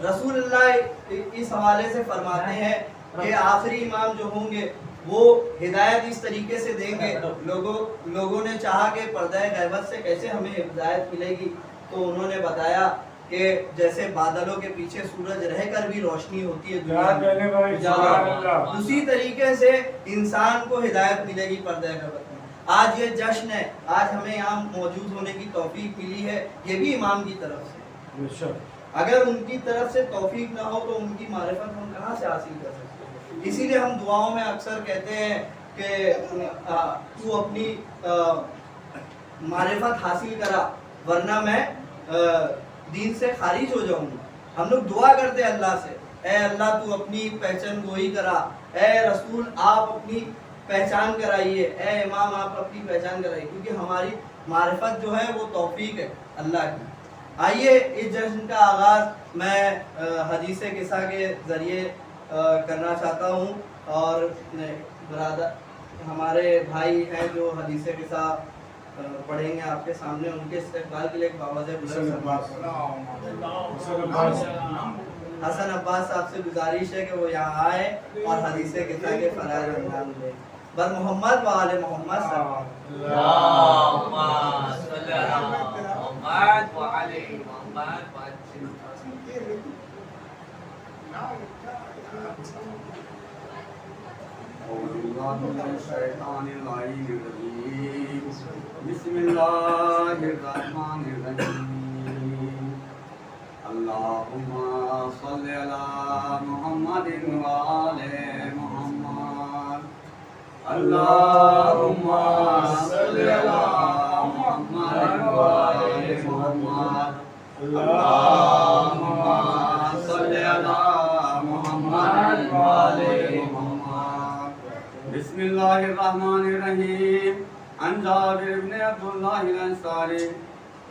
رسول اللہ اس حوالے سے فرماتے ہیں کہ آخری امام جو ہوں گے وہ ہدایت اس طریقے سے دیں گے. لوگوں نے چاہا کہ پردہ غیبت سے کیسے ہمیں ہدایت ملے گی، تو انہوں نے بتایا کہ جیسے بادلوں کے پیچھے سورج رہ کر بھی روشنی ہوتی ہے، اسی طریقے سے انسان کو ہدایت ملے گی پردہ غیبت میں. آج یہ جشن ہے، آج ہمیں یہاں موجود ہونے کی توفیق ملی ہے، یہ بھی امام کی طرف سے. اگر ان کی طرف سے توفیق نہ ہو تو ان کی معرفت ہم کہاں سے حاصل کر سکتے ہیں. اسی لیے ہم دعاؤں میں اکثر کہتے ہیں کہ تو اپنی معرفت حاصل کرا ورنہ میں دین سے خارج ہو جاؤں گا. ہم لوگ دعا کرتے اللہ سے، اے اللہ تو اپنی پہچان گوئی کرا، اے رسول آپ اپنی پہچان کرائیے، اے امام آپ اپنی پہچان کرائیے، کیونکہ ہماری معرفت جو ہے وہ توفیق ہے اللہ کی. آئیے اس جشن کا آغاز میں حدیث قصہ کے ذریعے کرنا چاہتا ہوں، اور برادر ہمارے بھائی ہیں جو حدیث قصہ پڑھیں گے آپ کے سامنے، ان کے استقبال کے لیے ایک باوجہ حسن عباس صاحب سے گزارش ہے کہ وہ یہاں آئے اور حدیث قصہ کے فرائض انجام دیں. بر محمد و آل محمد بسم اللہ الرحمن الرحیم. اللہم صلی علی محمد و آل محمد. اللہم صلی علی محمد و آل محمد. اللہم صلی علی محمد و آل محمد. بسم اللہ الرحمن الرحیم. عن جابر بن عبد الله الأنصاري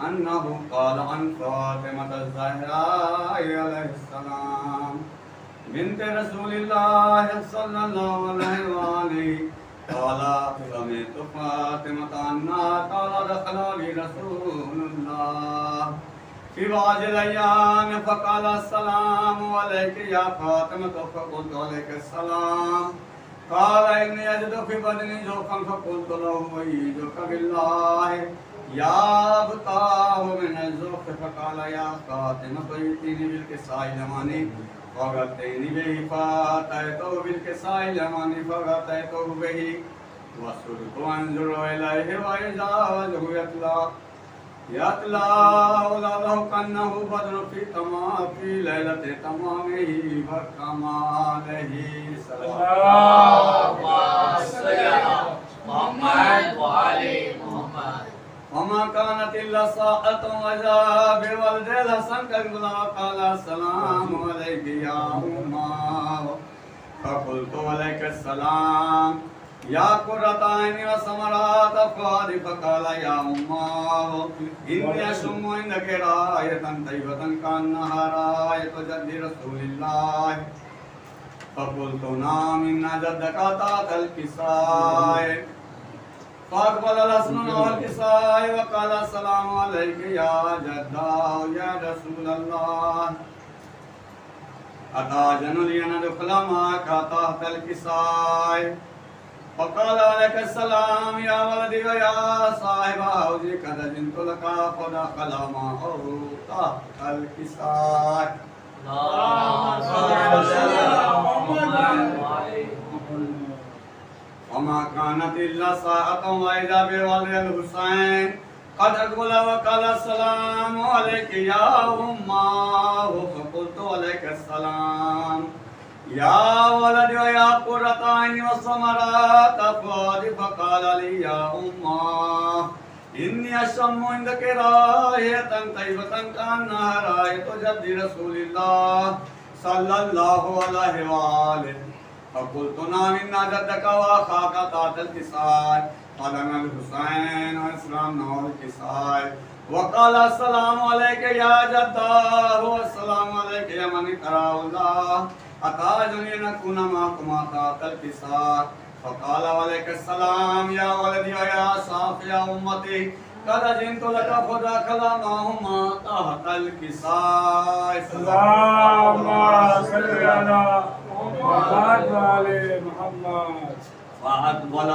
أنه قال عن فاطمة الزهراء عليه السلام بنت رسول الله صلى الله عليه وآله قال سمعت فاطمة أنها قال دخل لي رسول الله في بعض الأيام فقال السلام عليك يا فاطمة فقلت عليك السلام. قال إني أجد في بدني جوفا فقلت له أعيذك بالله يا أبتاه من الزوف. فقال يا فاطمة ائتيني بالكساء اليماني فغطيني به فأتيته بالكساء اليماني فغطيته به وصرت أنظر إليه وإذا وجهه يتلى ولو كأنه بدر في ليلة تمامه وكماله. اللهم صل على محمد وآل محمد. وما كانت إلا ساعة وإذا بولد الحسن كالغلا قال السلام عليك يا أمه. فقلت عليك السلام يا قرة عيني وثمرات فؤادي. فقال يا أمه إني أشم عندك راية طيبة كأنها راية جد رسول الله. فقلت نعم إن جدك تحت الكساء. فأقبل الحسن والكساء وقال السلام عليك يا جدا يا رسول الله. أتعجن لي أن أدخل معك تحت الكساء. فقال عليك السلام يا ولدي ويا صاحب حوضي قد أذنت لك. فدخل معه تحت الكساء. اللهم صل على محمد وآل محمد. وما كانت إلا ساعة وإذا بولد الحسين قد أقبل وقال السلام عليك يا أمه. فقلت عليك السلام يا ولدي ويا قرة عيني وثمرات فؤادي. فقال لي يا أمه إني أشم عندك راية طيبة كأنها راية جد رسول الله صلى الله عليه وآله. فقلت نعم إن جدك وأخاك تحت الكساء. فدنا الحسين وأسلمنا الكساء. وقال السلام عليك يا جداه والسلام عليك يا من تراه الله. أتعجبني أن أكون معكما تحت الكساء. فقال عليك السلام يا ولدي ويا صاحب يا أمتي قد أذنت لك فذاك معهما تحت الكساء. اللهم صل على محمد وعلى محمد. فأقبل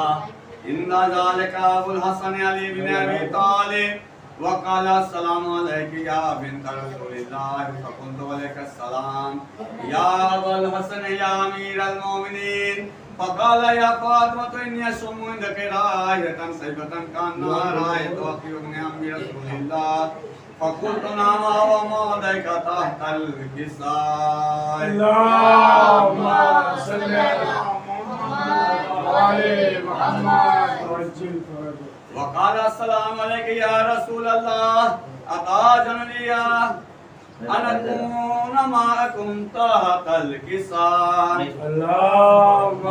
إن ذلك أبو الحسن علي بن أبي طالب وقال السلام عليك يا بنت رسول الله. فقلت عليك السلام يا أبا الحسن يا أمير المؤمنين. فقال يا فاطمة إني أشم عندك راية صيبة كأنها راية أخي بن عم رسول الله. فقلت نعم وموضعك تحت الكساء. اللهم صل على محمد وعلى محمد وعجل فرجه. وقال السلام عليك يا رسول الله. أتأذن لي أن أكون معكم تحت الكساء. اللهم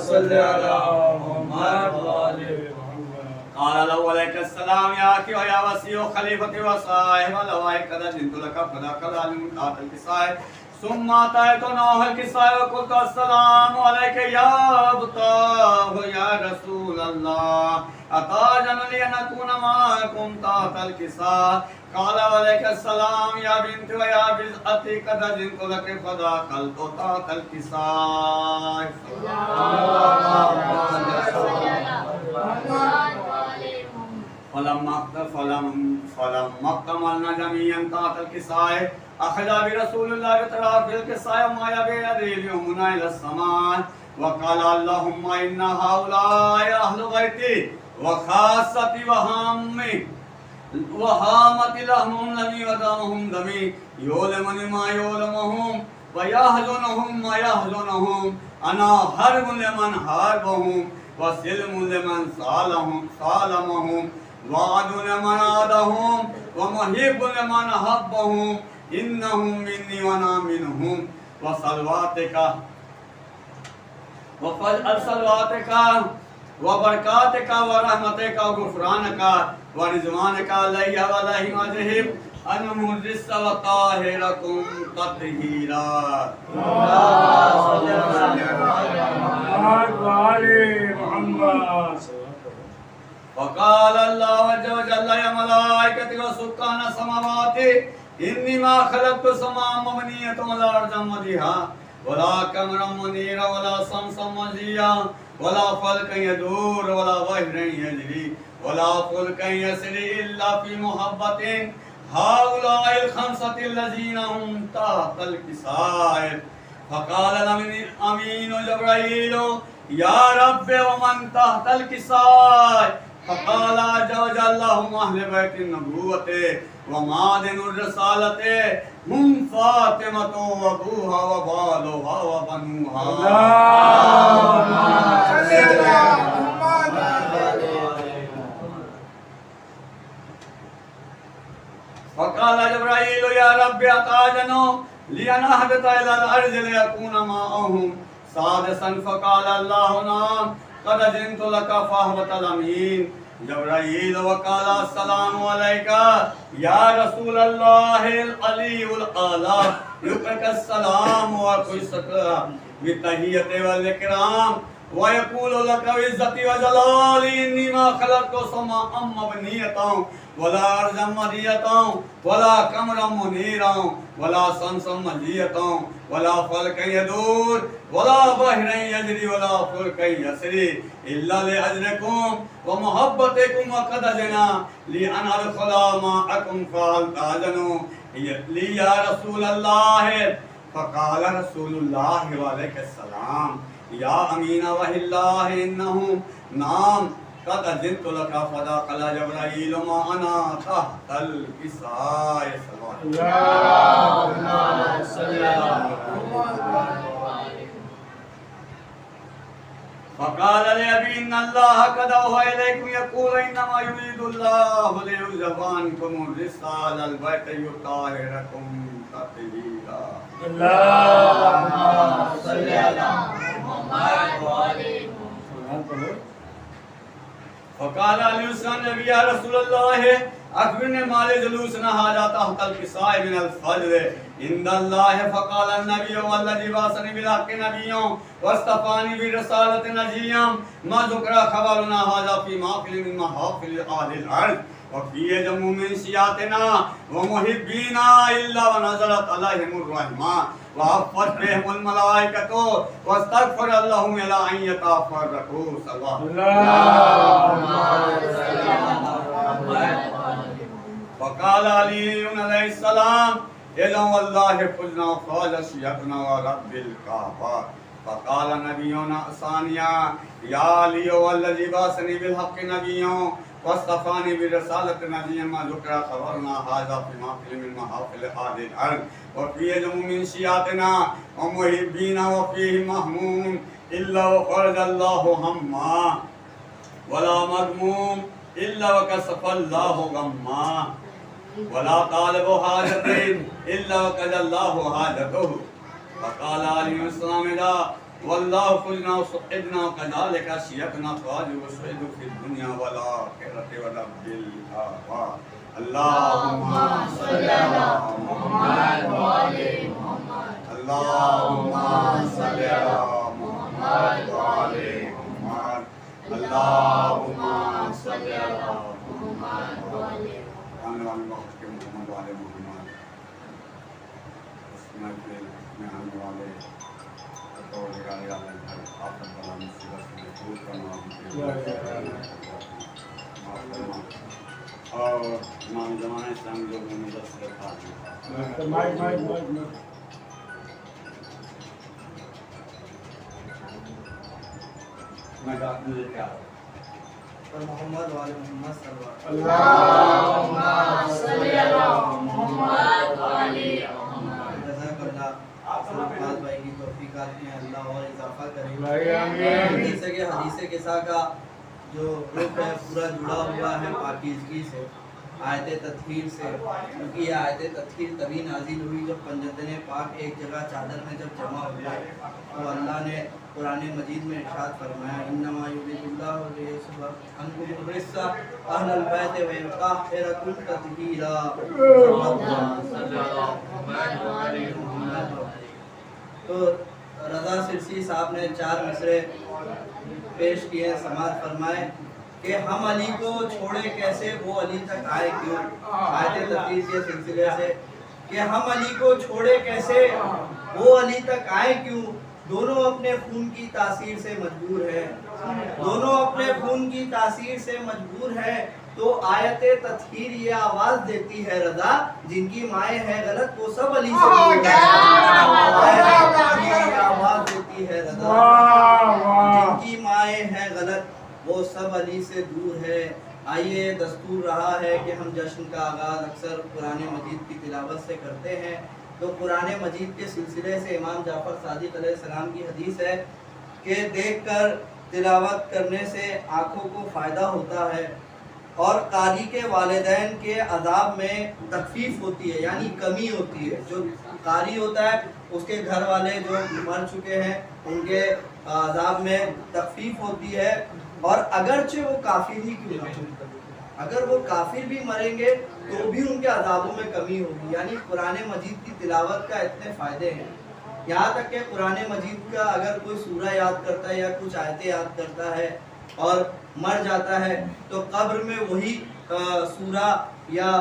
صل على محمد وعلى محمد. قال له عليك السلام يا أخي ويا وسيع خليفتي وصاحب اللواء. قد أذنت لك فذاك العلم تحت الكساء. ثم أتيت نوح الكساء وقلت السلام عليك يا أبتاه يا رسول الله. أتأذن لي أن أكون معكم تحت الكساء. قال عليك السلام يا بنت ويا بنتي. قد أذنت لك فدخلت تحت الكساء. فلما اكتملنا جميعا تحت الكساء أخذ برسول الله بطرف الكساء ومايا بيده اليمنى إلى السماء وقال اللهم إن هؤلاء أهل بيتي وخاصتي وهامتي لهم دمي ودمهم دمي يؤلمني ما يؤلمهم ويحزنهم ما يحزنهم. أنا حرب لمن حاربهم وسلم لمن سالمهم وعد لمن عادهم ومحب لمن أحبهم. إنهم مني وأنا منهم. وصلواتك وبركاتك ورحمتك وغفرانك ورضوانك علي وعليهم أجمعين أن مدرس وطاهركم تطهيرا. محمد وعلى محمد. وقال الله عز وجل يا ملائكتي وسكان السماوات إني ما خلقت السماء مبنية ولا أرضا مديها ولا قمرا منيرا ولا شمسا مضيا ولا فلكا يدور ولا بحر يجري ولا فلكا يسري إلا في محبة هؤلاء الخمسة الذين هم تحت الكساء. فقال الأمين جبرائيل يا رب ومن تحت الكساء. فقال عز وجل هم أهل بيت النبوة ومعدن الرسالة هم فاطمة وأبوها وبالها وبنوها. اللهم صل على محمد. فقال جبرائيل يا رب أتأذن لي أن أهبط إلى الأرض ليكون معهم سادسا. فقال الله نعم قد أذنت لك فاهبط الأمين جبرائيل وقال السلام عليك يا رسول الله العلي الأعلى. يقرأك السلام ويقصك بالتحية والإكرام ويقول لك بعزتي وجلالي إني ما خلقت سماء مبنية ولا أرضا مدية ولا قمرا منيرا ولا شمسا مضية ولا فلكا يدور ولا بحر يجري ولا فلكا يسري إلا لأجلكم ومحبتكم. وقد أذن لي أن أدخل معكم فهل تأذنوا لي يا رسول الله. فقال رسول الله وعليك السلام يا أمين وحي الله إنه نعم قد أذنت لك. فدخل جبرائيل معنا تحت الكساء. اللهم صل على محمد. فقال لأبي إن الله قد أوحى إليكم يقول إنما يريد الله ليذهب عنكم الرجس أهل البيت ويطهركم تطهيرا. اللهم صل على محمد وعلى محمد. فقال علي النبي يا رسول الله أخبرني ما لجلوسنا هذا تحت الكساء من الفجر عند الله. فقال النبي والذي بعثني بالحق نبيا واصطفاني برسالة نجيا ما ذكر خبرنا هذا في محفل من محافل أهل الأرض وفي جمع من شيعتنا ومحبينا إلا ونزلت عليهم الرحمة وعفت بهم الملائكة واستغفر اللهم إلى أن يتفرقوا صلى الله وقال علي عليه السلام إذا والله قلنا قال شيعتنا ورب الكعبة فقال نبينا ثانيا يا علي والذي بعثني بالحق نبيا واصطفاني برسالة نبيا ما ذكر خبرنا هذا في محفل من محافل أهل الأرض وفي يوم من شيعتنا ومحبينا وفيه مهموم إلا وخرج الله هما ولا مغموم إلا وكشف الله غما ولا طالب حاجة إلا وقضى الله حاجته فقال علي السلام والله قلنا وصعدنا وكذلك شيعتنا فاجوا وسعدوا في الدنيا والآخرة ورب الآباء اللهم صل على محمد وآل محمد اللهم صل على محمد وآل محمد اللهم صل على محمد وآل محمد محمد وآل محمد میں آنے والے اور امام زمانہ اسلامی لوگ میں لے کے آ رہا ہوں اور محمد والے محمد صلی اللہم صلی علی محمد وعلی محمد جزاک اللہ سلامات بھائی کی توفیقات میں اللہ اور اضافہ کرے آمین جیسے کہ حدیث قصہ کا جو رخ ہے پورا جڑا ہوا ہے پاکیزگی سے آیت تطہیر سے کیونکہ یہ آیت تطہیر تبھی نازل ہوئی جب پنجتن پاک ایک جگہ چادر میں جب جمع ہوئے تو اللہ نے قرآن مجید میں ارشاد فرمایا انما یرید اللہ لیذهب عنکم الرجس اہل البیت ویطہرکم تطہیرا تو رضا سرسی صاحب نے 4 مصرے پیش کیے سماعت فرمائے کہ ہم علی کو چھوڑے کیسے وہ علی تک آئے کیوں آیت تطہیر کے سلسلے سے کہ ہم علی کو چھوڑے کیسے وہ علی تک آئے کیوں دونوں اپنے خون کی تاثیر سے مجبور ہے دونوں اپنے خون کی تاثیر سے مجبور ہے تو آیت تطہیر یہ آواز دیتی ہے رضا جن کی مائیں ہیں غلط وہ سب علی سے دور ہے آیت تطہیر یہ آواز دیتی ہے رضا جن کی مائیں ہیں غلط وہ سب علی سے دور ہے آئیے دستور رہا ہے کہ ہم جشن کا آغاز اکثر قرآن مجید کی تلاوت سے کرتے ہیں تو قرآن مجید کے سلسلے سے امام جعفر صادق علیہ السلام کی حدیث ہے کہ دیکھ کر تلاوت کرنے سے آنکھوں کو فائدہ ہوتا ہے اور قاری کے والدین کے عذاب میں تخفیف ہوتی ہے یعنی کمی ہوتی ہے جو قاری ہوتا ہے اس کے گھر والے جو مر چکے ہیں ان کے عذاب میں تخفیف ہوتی ہے اور اگرچہ وہ کافر ہی کیوں نہ ہو اگر وہ کافر بھی مریں گے تو بھی ان کے عذابوں میں کمی ہوگی یعنی قرآن مجید کی تلاوت کا اتنے فائدے ہیں یہاں تک کہ قرآن مجید کا اگر کوئی سورہ یاد کرتا ہے یا کچھ آیتیں یاد کرتا ہے اور مر جاتا ہے تو قبر میں وہی سورہ یا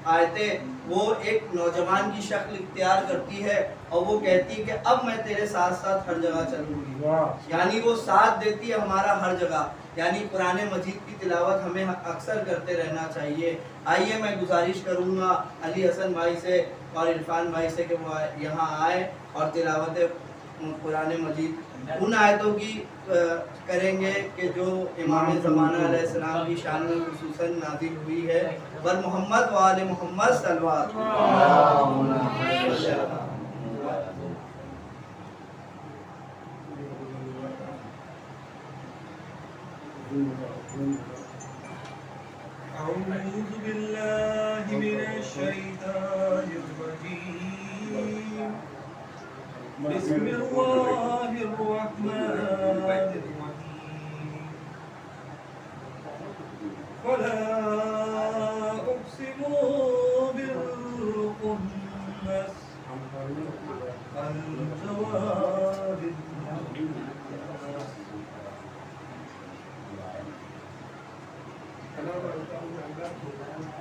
آیتیں وہ ایک نوجوان کی شکل اختیار کرتی ہے اور وہ کہتی ہے کہ اب میں تیرے ساتھ ساتھ ہر جگہ چلوں گی یعنی وہ ساتھ دیتی ہے ہمارا ہر جگہ یعنی قرآن مجید کی تلاوت ہمیں اکثر کرتے رہنا چاہیے آئیے میں گزارش کروں گا علی حسن بھائی سے اور عرفان بھائی سے کہ وہ یہاں آئے اور تلاوت قرآن مجید ان آیتوں کی کریں گے کہ جو امام زمانہ علیہ السلام کی شان میں خصوصاً نازل ہوئی ہے بر محمد و آل محمد صلوات أعوذ بالله من الشيطان الرجيم بسم الله الرحمن الرحيم فلا أقسم بالخنس الجواب الخنس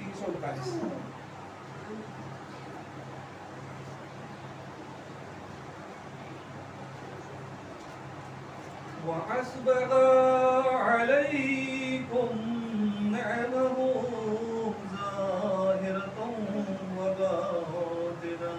339। وَأَسْبَغَ عَلَيْكُمْ نِعْمَهُ ظَاهِرَةً وَبَاطِنَةً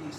20।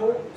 2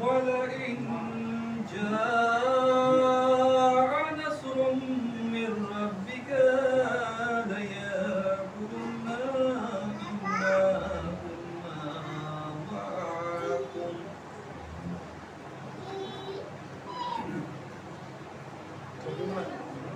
وَلَئِن جَاءَ نَصْرٌ مِّن رَّبِّكَ لَيَعْبُدُنَّ إِلَّا مَعَكُمْ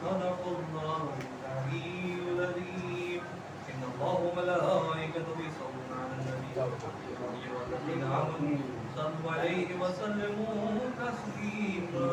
صدق الله العلي العظيم إن الله وملائكته يصلون على النبي يا أيها الذين آمنوا صلوا عليه وسلموا تسليما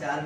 4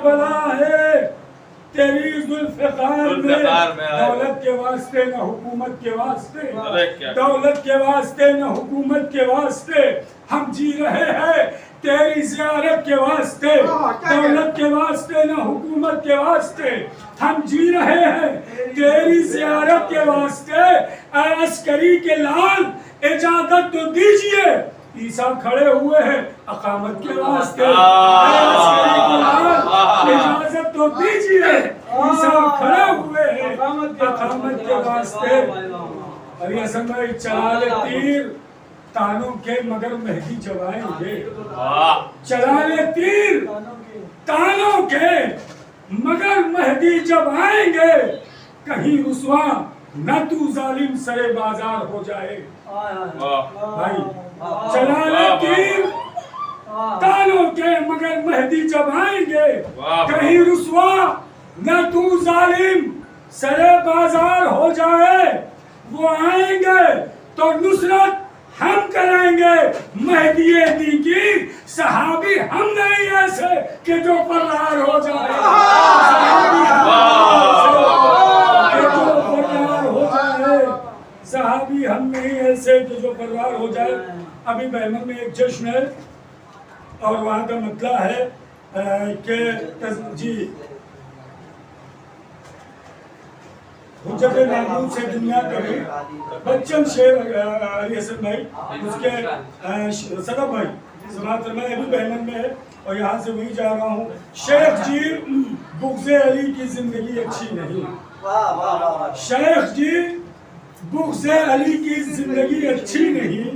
کربلا ہے تیری ذوالفقار میں، دولت کے واسطے نہ حکومت کے واسطے، دولت کے واسطے نہ حکومت کے واسطے ہم جی رہے ہیں، تیری زیارت کے واسطے، دولت کے واسطے نہ حکومت کے واسطے ہم جی رہے ہیں، تیری زیارت کے واسطے اے عسکری کے لال اجازت تو دیجئے، عیسیٰ کھڑے ہوئے ہیں اقامت کے واسطے، اے عسکری کے لال اجازت تو دیجئے، عیسیٰ کھڑے ہوئے ہیں اقامت کے واسطے۔ علی حسن بھائی چلا لے تیر تانوں کے مگر مہدی جب آئیں گے، چلا لے تیر تانوں کے مگر مہدی جب آئیں گے، کہیں رسوا نہ تو ظالم سرے بازار ہو جائے۔ بھائی چلا لے تیر تانوں کے مگر مہدی جب آئیں گے، کہیں رسوا نہ تو ظالم سرے بازار ہو جائے۔ وہ آئیں گے تو نصرت ہم کریں گے، مہدی دی کی صحابی ہم نہیں ایسے کہ جو فرار ہو جائے، صحابی ہم نہیں ایسے کہ جو فرار ہو جائے۔ ابھی بہمن میں ایک جشن ہے اور وہاں کا مطلع ہے کہ جی حجت محمود سے دنیا کبھی بچن شیر علی حسن بھائی اس کے صدف بھائی سماعت فرمائے ابھی بہمن میں ہے اور یہاں سے وہی جا رہا ہوں۔ شیخ جی بغض علی کی زندگی اچھی نہیں، شیخ جی بغض علی کی زندگی اچھی نہیں،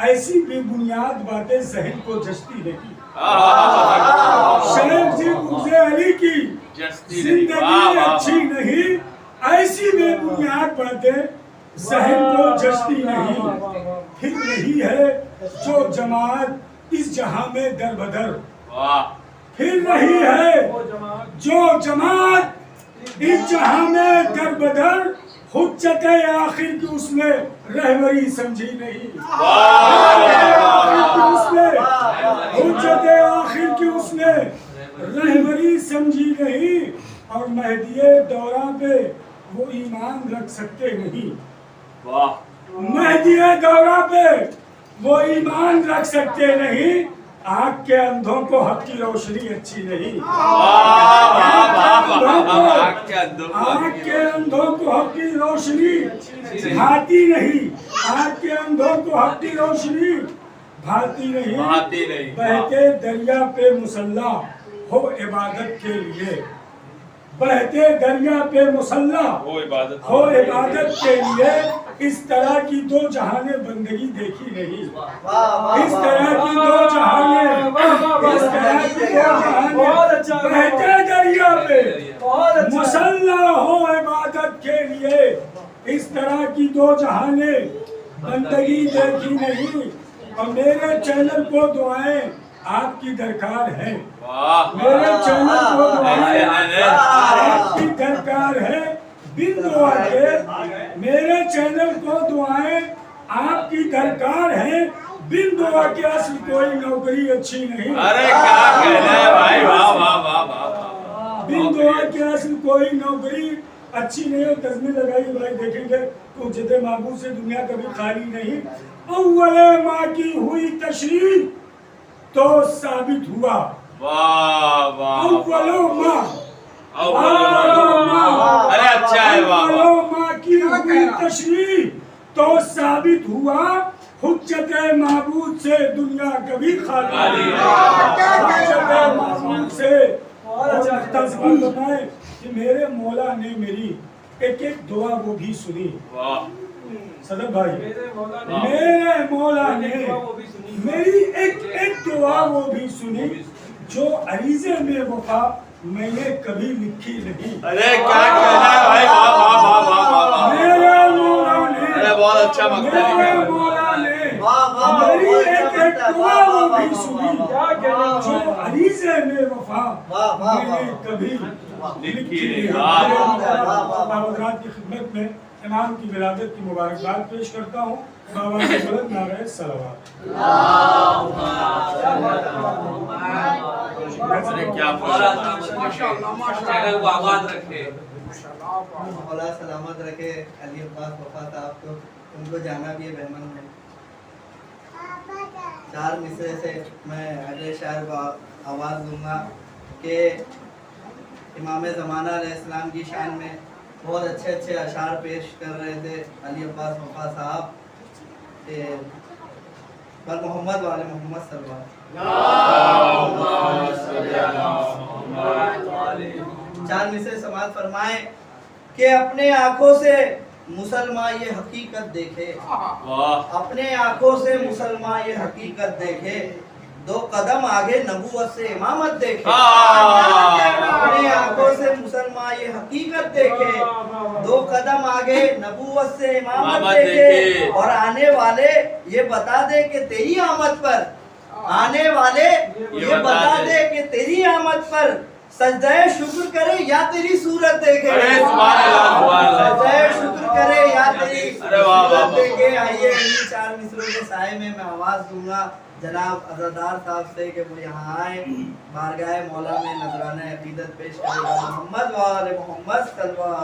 ایسی بے بنیاد باتیں ذہن کو جچتی نہیں۔ شیخ جی بغض علی کی زندگی اچھی نہیں، ایسی بے بنیاد باتیں ذہن کو جچتی نہیں۔ پھر نہیں ہے جو جماعت اس جہاں میں در بدر، پھر نہیں ہے جو جماعت اس جہاں میں در بدر، حجت آخر کی اس نے رہبری سمجھی نہیں، حجت آخر کی اس نے رہبری سمجھی نہیں، اور مہدی دورہ پہ وہ ایمان رکھ سکتے نہیں، مہدی دورہ پہ وہ ایمان رکھ سکتے نہیں۔ آنکھ کے اندھوں کو حق کی روشنی اچھی نہیں، آنکھ کے اندھوں کو حق کی روشنی بھاتی نہیں، آنکھ کے اندھوں کو حق کی روشنی بھاتی نہیں۔ بہتے دریا پہ مسلح ہو عبادت کے لیے، بہتے دریا پہ مسلح ہو عبادت کے لیے، اس طرح کی دو جہانیں بندگی دیکھی نہیں، اس طرح کی دو جہانیں، اس طرح کی دو جہانیں بہتے دریا پہ مسلح ہو عبادت کے لیے، اس طرح کی دو جہانیں بندگی دیکھی نہیں۔ اور میرے چینل کو دعائیں آپ کی درکار ہے، میرے چینل کو دعائیں آپ کی درکار ہے، بن دعا کے میرے چینل کو دعائیں آپ کی درکار ہے، بن دعا کے اصل کوئی نوکری اچھی نہیں، بن دعا کے اصل کوئی نوکری اچھی نہیں۔ اور تزمین لگائی بھائی دیکھیں گے کہ حجت محمود سے دنیا کبھی خالی نہیں۔ اول ماں کی ہوئی تشریح تو ثابت ہوا، اولو ماں کی ہوئی تشریح تو ثابت ہوا، حجت معبود سے دنیا کبھی خالی نہیں، حجت معبود سے۔ اور تذکر بتائیں کہ میرے مولا نے میری ایک ایک دعا وہ بھی سنی، صدق بھائی میرے مولا نے میری ایک ایک دعا وہ بھی سنی، جو عریضے میں وفا میں نے کبھی لکھی نہیں۔ ارے کیا کہنا ہے بھائی، واہ واہ واہ واہ واہ، میرے مولا نے، ارے بہت اچھا مقصد ہے، میرے مولا نے میری ایک ایک دعا وہ بھی سنی، جو عریضے میں وفا میں نے کبھی لکھی نہیں۔ حضرات کی خدمت میں امام کی ولادت کی مبارکباد پیش کرتا ہوں۔ بابا کے بلند نعرہ صلوات۔ کیا چینل کو آباد رکھے، مولا سلامت رکھے. علی عباس وفا صاحب تو ان کو جانا بھی ہے بہمن میں. 4 مصرے سے میں اگلے شاعر کو آواز دوں گا کہ امام زمانہ علیہ السلام کی شان میں بہت اچھے اچھے اشعار پیش کر رہے تھے علی عباس وفا صاحب. پر محمد والے محمد صلی اللہ علیہ وسلم 4 مصرے سماعت فرمائیں کہ اپنے آنکھوں سے مسلمان یہ حقیقت دیکھے، اپنے آنکھوں سے مسلمان یہ حقیقت دیکھے، 2 قدم آگے نبوت سے امامت دیکھے. اپنے آنکھوں سے مسلمان یہ حقیقت دیکھے، 2 قدم آگے نبوت سے امامت دیکھے. اور آنے والے یہ بتا دے کہ تیری آمد پر، آنے والے یہ بتا دے کہ تیری آمد پر سجدہ شکر کرے یا تیری صورت دیکھے. سجدہ شکر کرے یا تیری صورت دیکھے. آئیے انہی 4 مصروں کے سائے میں میں آواز دوں گا جناب عزادار صاحب سے کہ وہ یہاں آئیں، بارگاہ مولا میں نذرانہ عقیدت پیش کرے گا. محمد وآل محمد صلی اللہ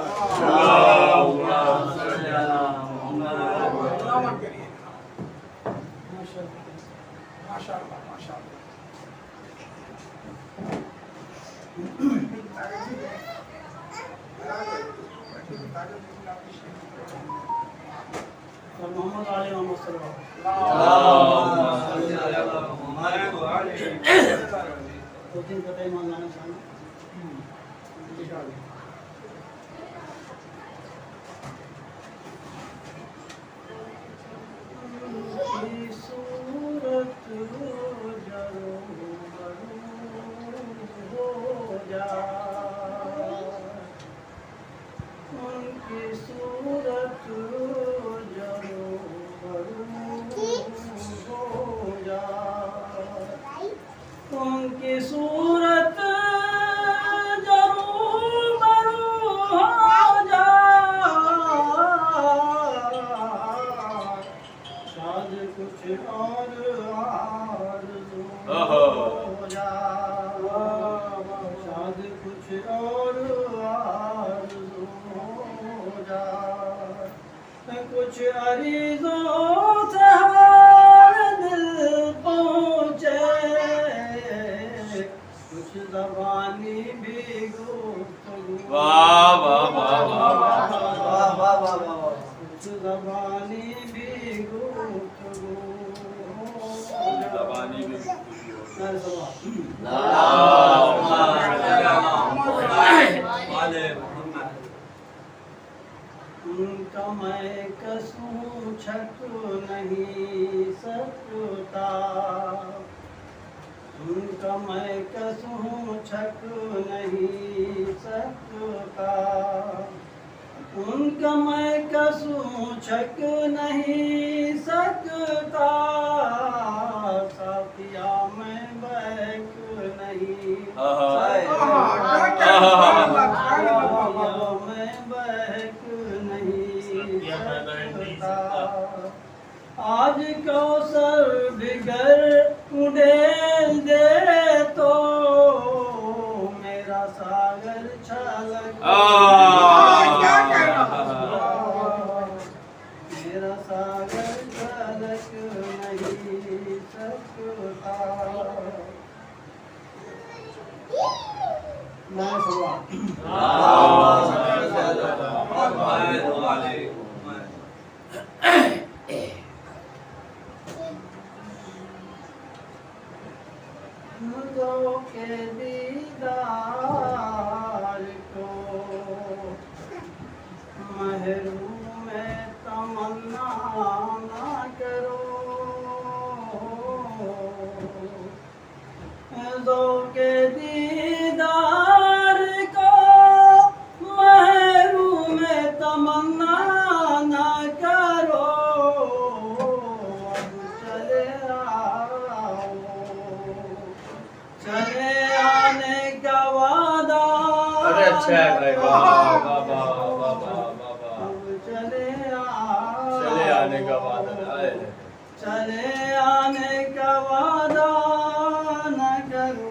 کچھ عریضوں سے ہمارے دل پہنچے، کچھ زبانی بھی گفتگو، کچھ زبانی بھی گفتگو، ان کا میں کسوں چھک نہیں سکتا، ان کا میں کسوں چھک نہیں سکتا، ان کا میں کسوں چھک نہیں سکتا. ساتھیا میں بیک نہیں میں بیک آج کوثر بگر ڈیل دے تو میرا ساگر چھلک، میرا ساگر چھلک نہیں سکتا. کے دیدار کو محروم تمنا نہ کرو، ذوق دیدار کو محروم تمنا نہ کرو. اب چلے آؤ، چلے آنے کا وعدہ، اچھا ہے بھائی، اب چلے آنے کا وعدہ، چلے آنے کا وعدہ نہ کرو.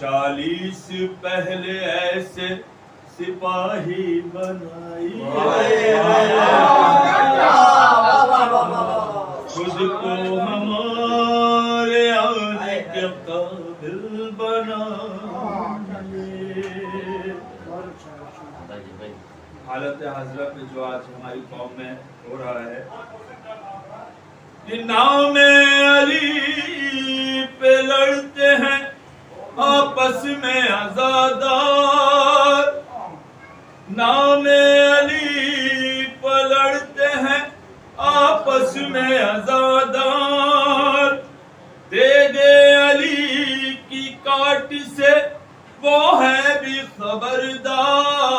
40 پہلے ایسے سپاہی بنائیے خود کو ہمارے آنے کے قابل بنائیے. حالت حاضرہ پہ جو آج ہماری قوم میں ہو رہا ہے کہ نام علی پہ لڑتے ہیں آپس میں عزادار, نام علی پہ لڑتے ہیں آپس میں عزادار, دیگے علی کی کاٹ سے وہ ہے بھی خبردار.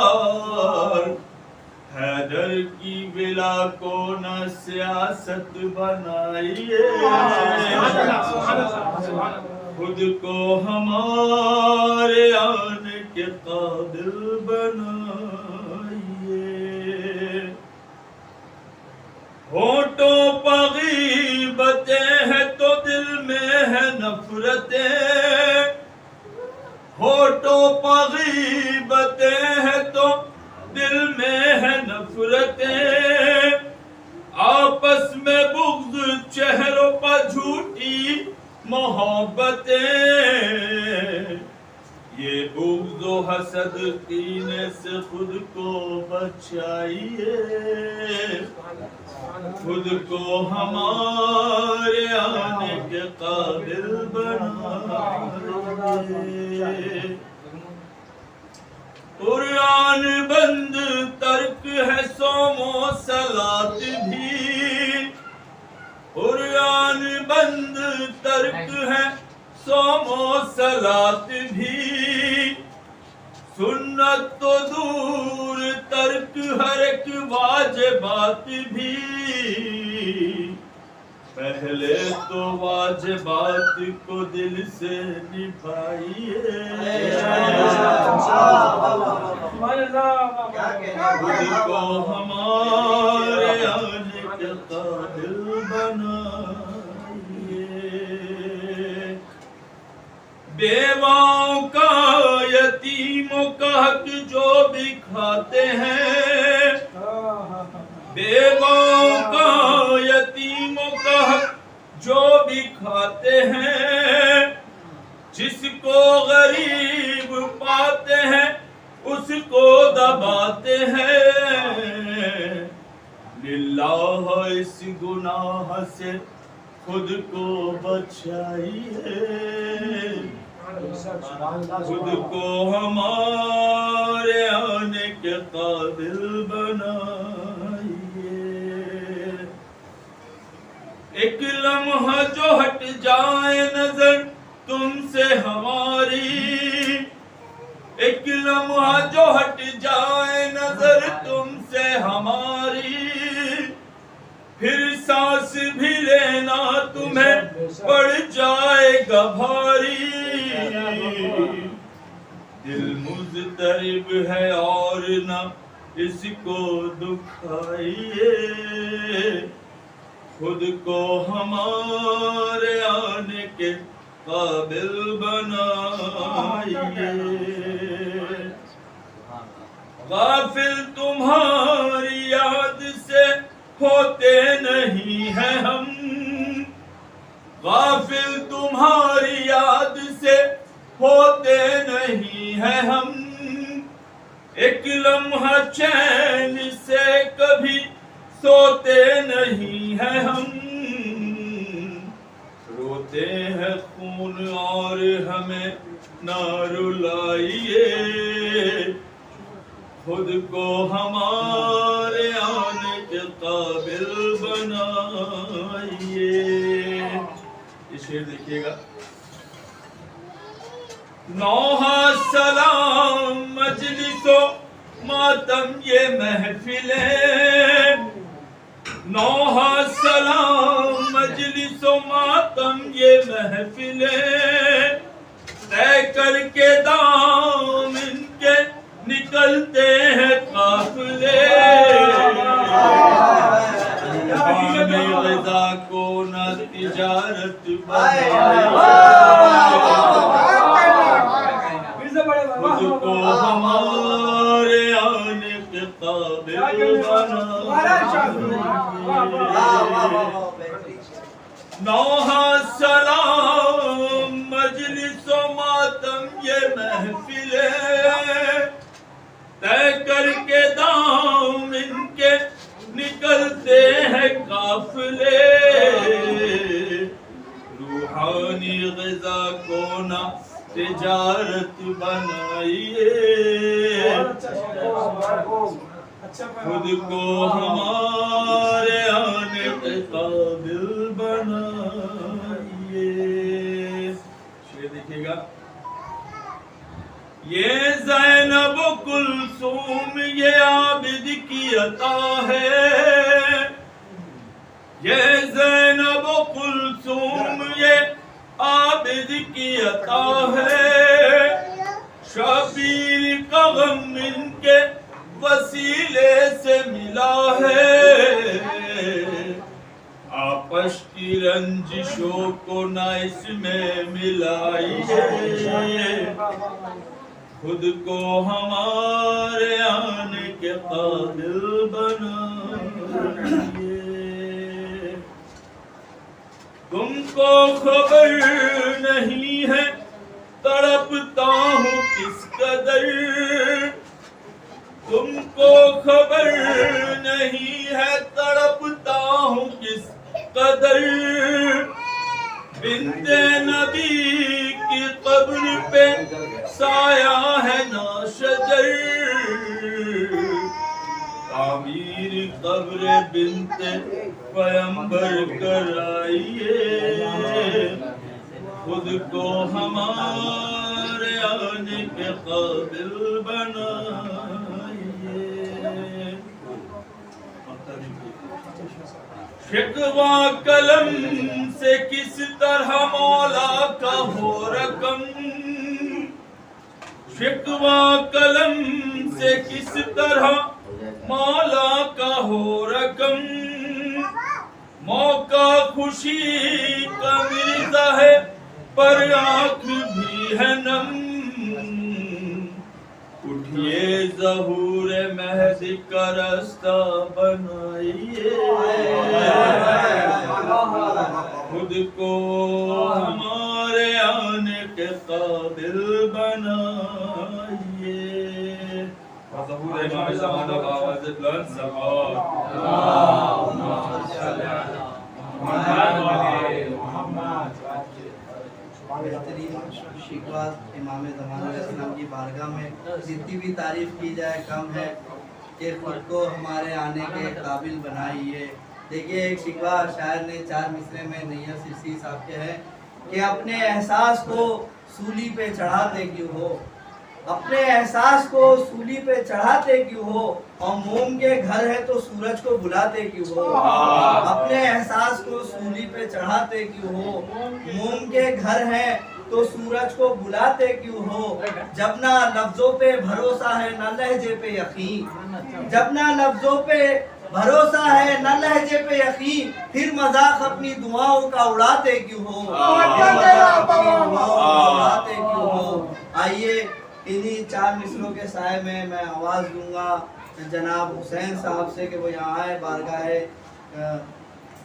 حیدر کی ولا کو نہ سیاست بنائیے خود کو ہمارے آنے کے قابل بنائیے. ہونٹوں پر غیبتیں ہیں تو دل میں ہے نفرتیں, ہونٹوں پر غیبتیں ہیں تو دل میں ہے نفرتیں, آپس میں بغض چہروں پر جھوٹی محبتیں. یہ بغض و حسد کینے سے خود کو بچائیے خود کو ہمارے آنے کے قابل بنائیے. قرآن بند ترک ہے صوم و صلاۃ بھی, قرآن بند ترک ہے صوم و صلاۃ بھی, سنت تو دور ترک ہر ایک واجبات بھی. پہلے تو واجبات کو دل سے نبھائیے خود کو ہمارے آنے کے قابل بنائیے. بیواؤں کا یتیموں کا حق جو بھی کھاتے ہیں, بیواؤں کا یتیموں کا حق جو بھی کھاتے ہیں, جس کو غریب پاتے ہیں اس کو دباتے ہیں. للہ اس گناہ سے خود کو بچائیے خود کو ہمارے آنے کے قابل بنائیے. ایک لمحہ جو ہٹ جائے نظر تم سے ہماری, ایک لمحہ جو ہٹ جائے نظر تم سے ہماری, پھر سانس بھی لینا تمہیں پڑ جائے گا بھاری. دل مضطرب ہے اور نہ اس کو دکھائیے خود کو ہمارے آنے کے قابل بنائیے. غافل تمہاری یاد سے ہوتے نہیں ہیں ہم, غافل تمہاری یاد سے ہوتے نہیں ہیں ہم, ایک لمحہ چین سے کبھی سوتے نہیں ہیں ہم. روتے ہیں خون اور ہمیں نہ رلائیے خود کو ہمارے آنے کے قابل بنائیے. یہ شعر دیکھیے گا. نوحہ سلام مجلس و ماتم یہ محفلیں, نوحہ سلام مجلس و ماتم یہ محفلیں, طے کر کے دام ان کے نکلتے ہیں قافلے. ہمیں غذا کو نہ تجارت بنائیے خود کو ہمارے آنے کے قابل بنائیے نوحہ سلام مجلس و ماتم یہ محفلیں طے کر کے دام ان کے نکلتے ہیں قافلے روحانی غذا کو نہ تجارت بنائیے خود کو ہمارے آنے کے قابل بنائیے شعر دیکھیے گا یہ زینب و کلثوم یہ عابد کی عطا ہے یہ زینب و کلثوم یہ عابد کی عطا ہے شبیر کا غم ان کے وسیلے سے ملا ہے آپس کی رنجشوں کو نہ اس میں ملائیے خود کو ہمارے آنے کے قابل بنائیے تم کو خبر نہیں ہے تڑپتا ہوں کس قدر تم کو خبر نہیں ہے تڑپتا ہوں کس قدر بنت نبی کی قبر پہ سایہ ہے نا شجر تعمیر قبر بنت پیمبر کرائیے خود کو ہمارے آنے کے قابل بنائیے شکوہ قلم سے کس طرح مولا کا ہو رقم شکوہ قلم سے کس طرح مولا کا ہو رقم موقع خوشی کا مرزا ہے پر آنکھ بھی ہے نم اٹھئے ظہور مہدی کا راستہ بنائیے خود کو ہمارے آنے کے قابل بنائیے ظہور امام زمانہ باوز بلند سوار بہترین شکوہ امام زمانہ علیہ السلام کی بارگاہ میں جتنی بھی تعریف کی جائے کم ہے کہ خود کو ہمارے آنے کے قابل بنائیے دیکھیے ایک شکوہ شاعر نے 4 مصرے میں نیر سرسی صاحب کے ہیں کہ اپنے احساس کو سولی پہ چڑھاتے کیوں ہو اپنے احساس کو سولی پہ چڑھاتے کیوں ہو اور موم کے گھر ہے تو سورج کو بلاتے کیوں ہو اپنے احساس کو سولی پہ چڑھاتے کیوں ہو موم کے گھر ہے تو سورج کو بلاتے کیوں ہو جب نہ لفظوں پہ بھروسہ ہے نہ لہجے پہ یقین جب نہ لفظوں پہ بھروسہ ہے نہ لہجے پہ یقین پھر مذاق اپنی دعاؤں کا اڑاتے کیوں ہو اڑاتے کیوں ہو آئیے انہی 4 مصروں کے سائے میں آواز دوں گا جناب حسین صاحب سے کہ وہ یہاں آئے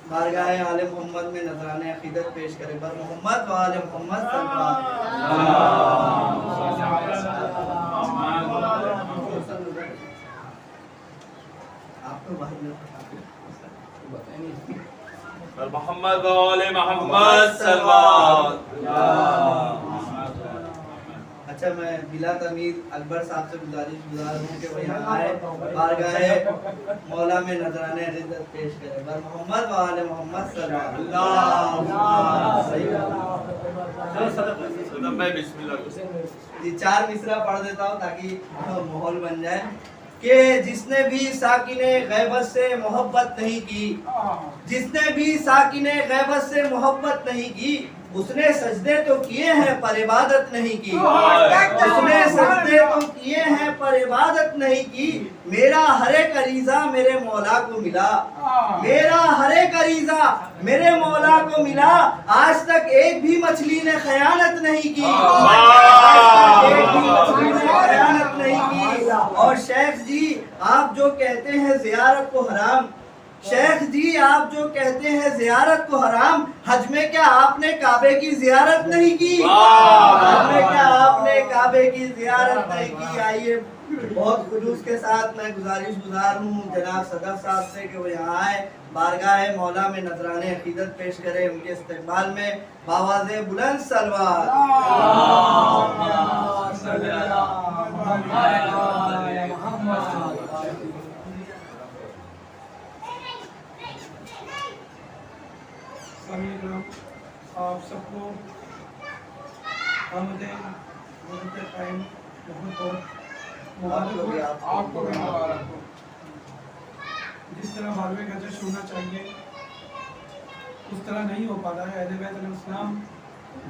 بارگاہ آل محمد میں نذرانِ عقیدت پیش کرے بر محمد و آل محمد صلی اللہ آپ تو بھائی بر محمد و آل محمد صلی اللہ اچھا میں بلا تمید اکبر صاحب سے گزار ہوں کہ وہ یہاں آئے بارگاہ مولا میں نذرانِ عقیدت پیش کرے بر محمد و آل محمد صلی اللہ بسم اللہ 4 مصرع پڑھ دیتا ہوں تاکہ ماحول بن جائے کہ جس نے بھی ساکن غیبت سے محبت نہیں کی جس نے بھی ساکن غیبت سے محبت نہیں کی اس نے سجدے تو کیے ہیں پر عبادت نہیں کی اس نے سجدے تو کیے ہیں پر عبادت نہیں کی میرا ہر ایک عریضہ میرے مولا کو ملا میرا ہر ایک عریضہ میرے مولا کو ملا آج تک ایک بھی مچھلی نے خیانت نہیں کی ایک بھی مچھلی آپ جو کہتے ہیں زیارت کو حرام، شیخ جی آپ جو کہتے ہیں زیارت کو حرام، حج میں کیا آپ نے کعبے کی زیارت نہیں کی؟ حج میں کیا آپ نے کعبے کی زیارت نہیں کی؟ آئیے بہت خلوص کے ساتھ میں گزار ہوں جناب صدر صاحب سے کہ وہ یہاں آئے، بارگاہ مولا میں نذرانے عقیدت پیش کرے، ان کے استقبال میں بآواز بلند صلوات۔ آپ سب کو آمد قائم مبارک ہو، آپ کو بھی مبارک ہو۔ جس طرح بارہویں کا جشن ہونا چاہیے اس طرح نہیں ہو پا رہا ہے، اہل بیت علیہ السلام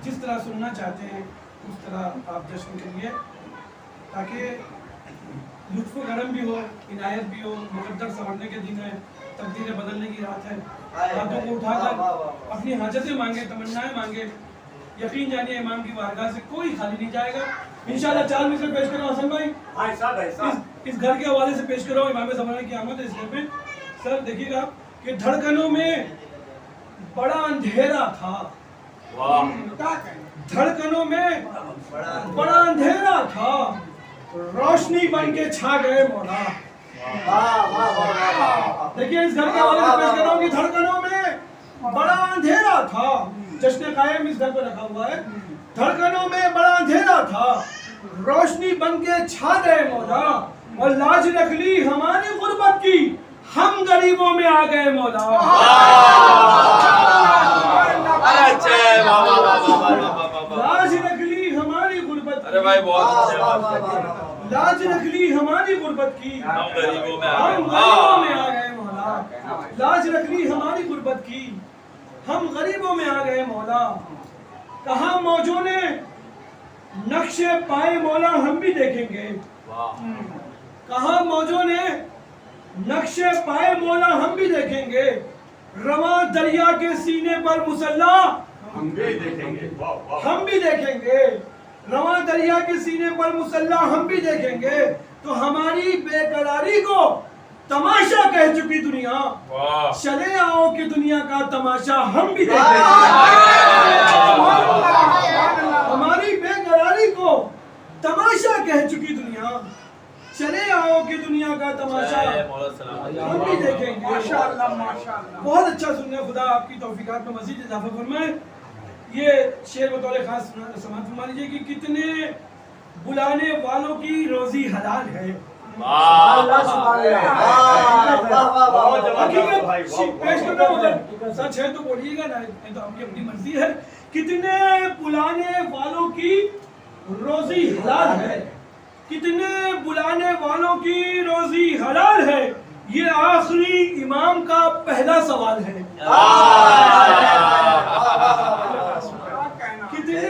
جس طرح سننا چاہتے ہیں اس طرح آپ جشن کریے تاکہ لطف و کرم بھی ہو، عنایت بھی ہو۔ مقدر سنورنے کے دن ہے، تقدیریں بدلنے کی رات ہے۔ ہاتھوں کو اٹھا کر اپنی حاجتیں مانگے، تمنائیں مانگے، یقین جانیے امام کی بارگاہ سے کوئی خالی نہیں جائے گا۔ انشاءاللہ 4 مثل پیش کرو حسن بھائی، اس گھر کے حوالے سے پیش کرو، امام زمانے کی آمد ہے اس گھر میں۔ سر دیکھیے گا کہ دھڑکنوں میں بڑا اندھیرا تھا، دھڑکنوں میں بڑا اندھیرا تھا، روشنی بن کے چھا گئے مولا۔ دیکھیے اس گھر کے حوالے سے پیش کر رہا ہوں کہ دھڑکنوں میں بڑا اندھیرا تھا، جشن قائم اس گھر پہ رکھا ہوا ہے۔ دھڑکنوں میں بڑا اندھیرا تھا، روشنی بن کے چھا گئے مولا، اور لاج رکھ لی ہماری غربت کی، ہم غریبوں میں آ گئے مولا۔ لاج رکھ لی ہماری غربت کی، لاج رکھ لی ہماری غربت کی، ہم غریبوں میں آ گئے مولا۔ لاج رکھ لی ہماری غربت کی، ہم غریبوں میں آ گئے مولا۔ کہاں موجوں نے نقش پائے مولا ہم بھی دیکھیں گے، کہاں موجوں نے نقش پائے مولا ہم بھی دیکھیں گے، رواں دریا کے سینے پر مسلح ہم بھی دیکھیں گے، ہم بھی دیکھیں گے، رواں دریا کے سینے پر مسلح ہم بھی دیکھیں گے۔ تو ہماری بے قراری کو تماشا کہہ چکی دنیا، چلے آؤ کہ دنیا کا تماشا ہم بھی دیکھیں گے۔ ہماری بے قراری کو تماشا کہہ چکی دنیا، چلے آؤ کہ دنیا کا تماشا ہم بھی دیکھیں گے۔ بہت اچھا سننے، خدا آپ کی توفیقات میں مزید اضافہ فرمائے۔ یہ شعر بطور خاص سماعت فرما لیجیے کہ کتنے بلانے والوں کی روزی حلال ہے۔ پیش کرنا مگر سچ ہے تو بولیے گا، نہیں تو آپ کی اپنی مرضی ہے۔ کتنے بلانے والوں کی روزی حلال ہے، کتنے بلانے والوں کی روزی حلال ہے، یہ آخری امام کا پہلا سوال ہے۔ کتنے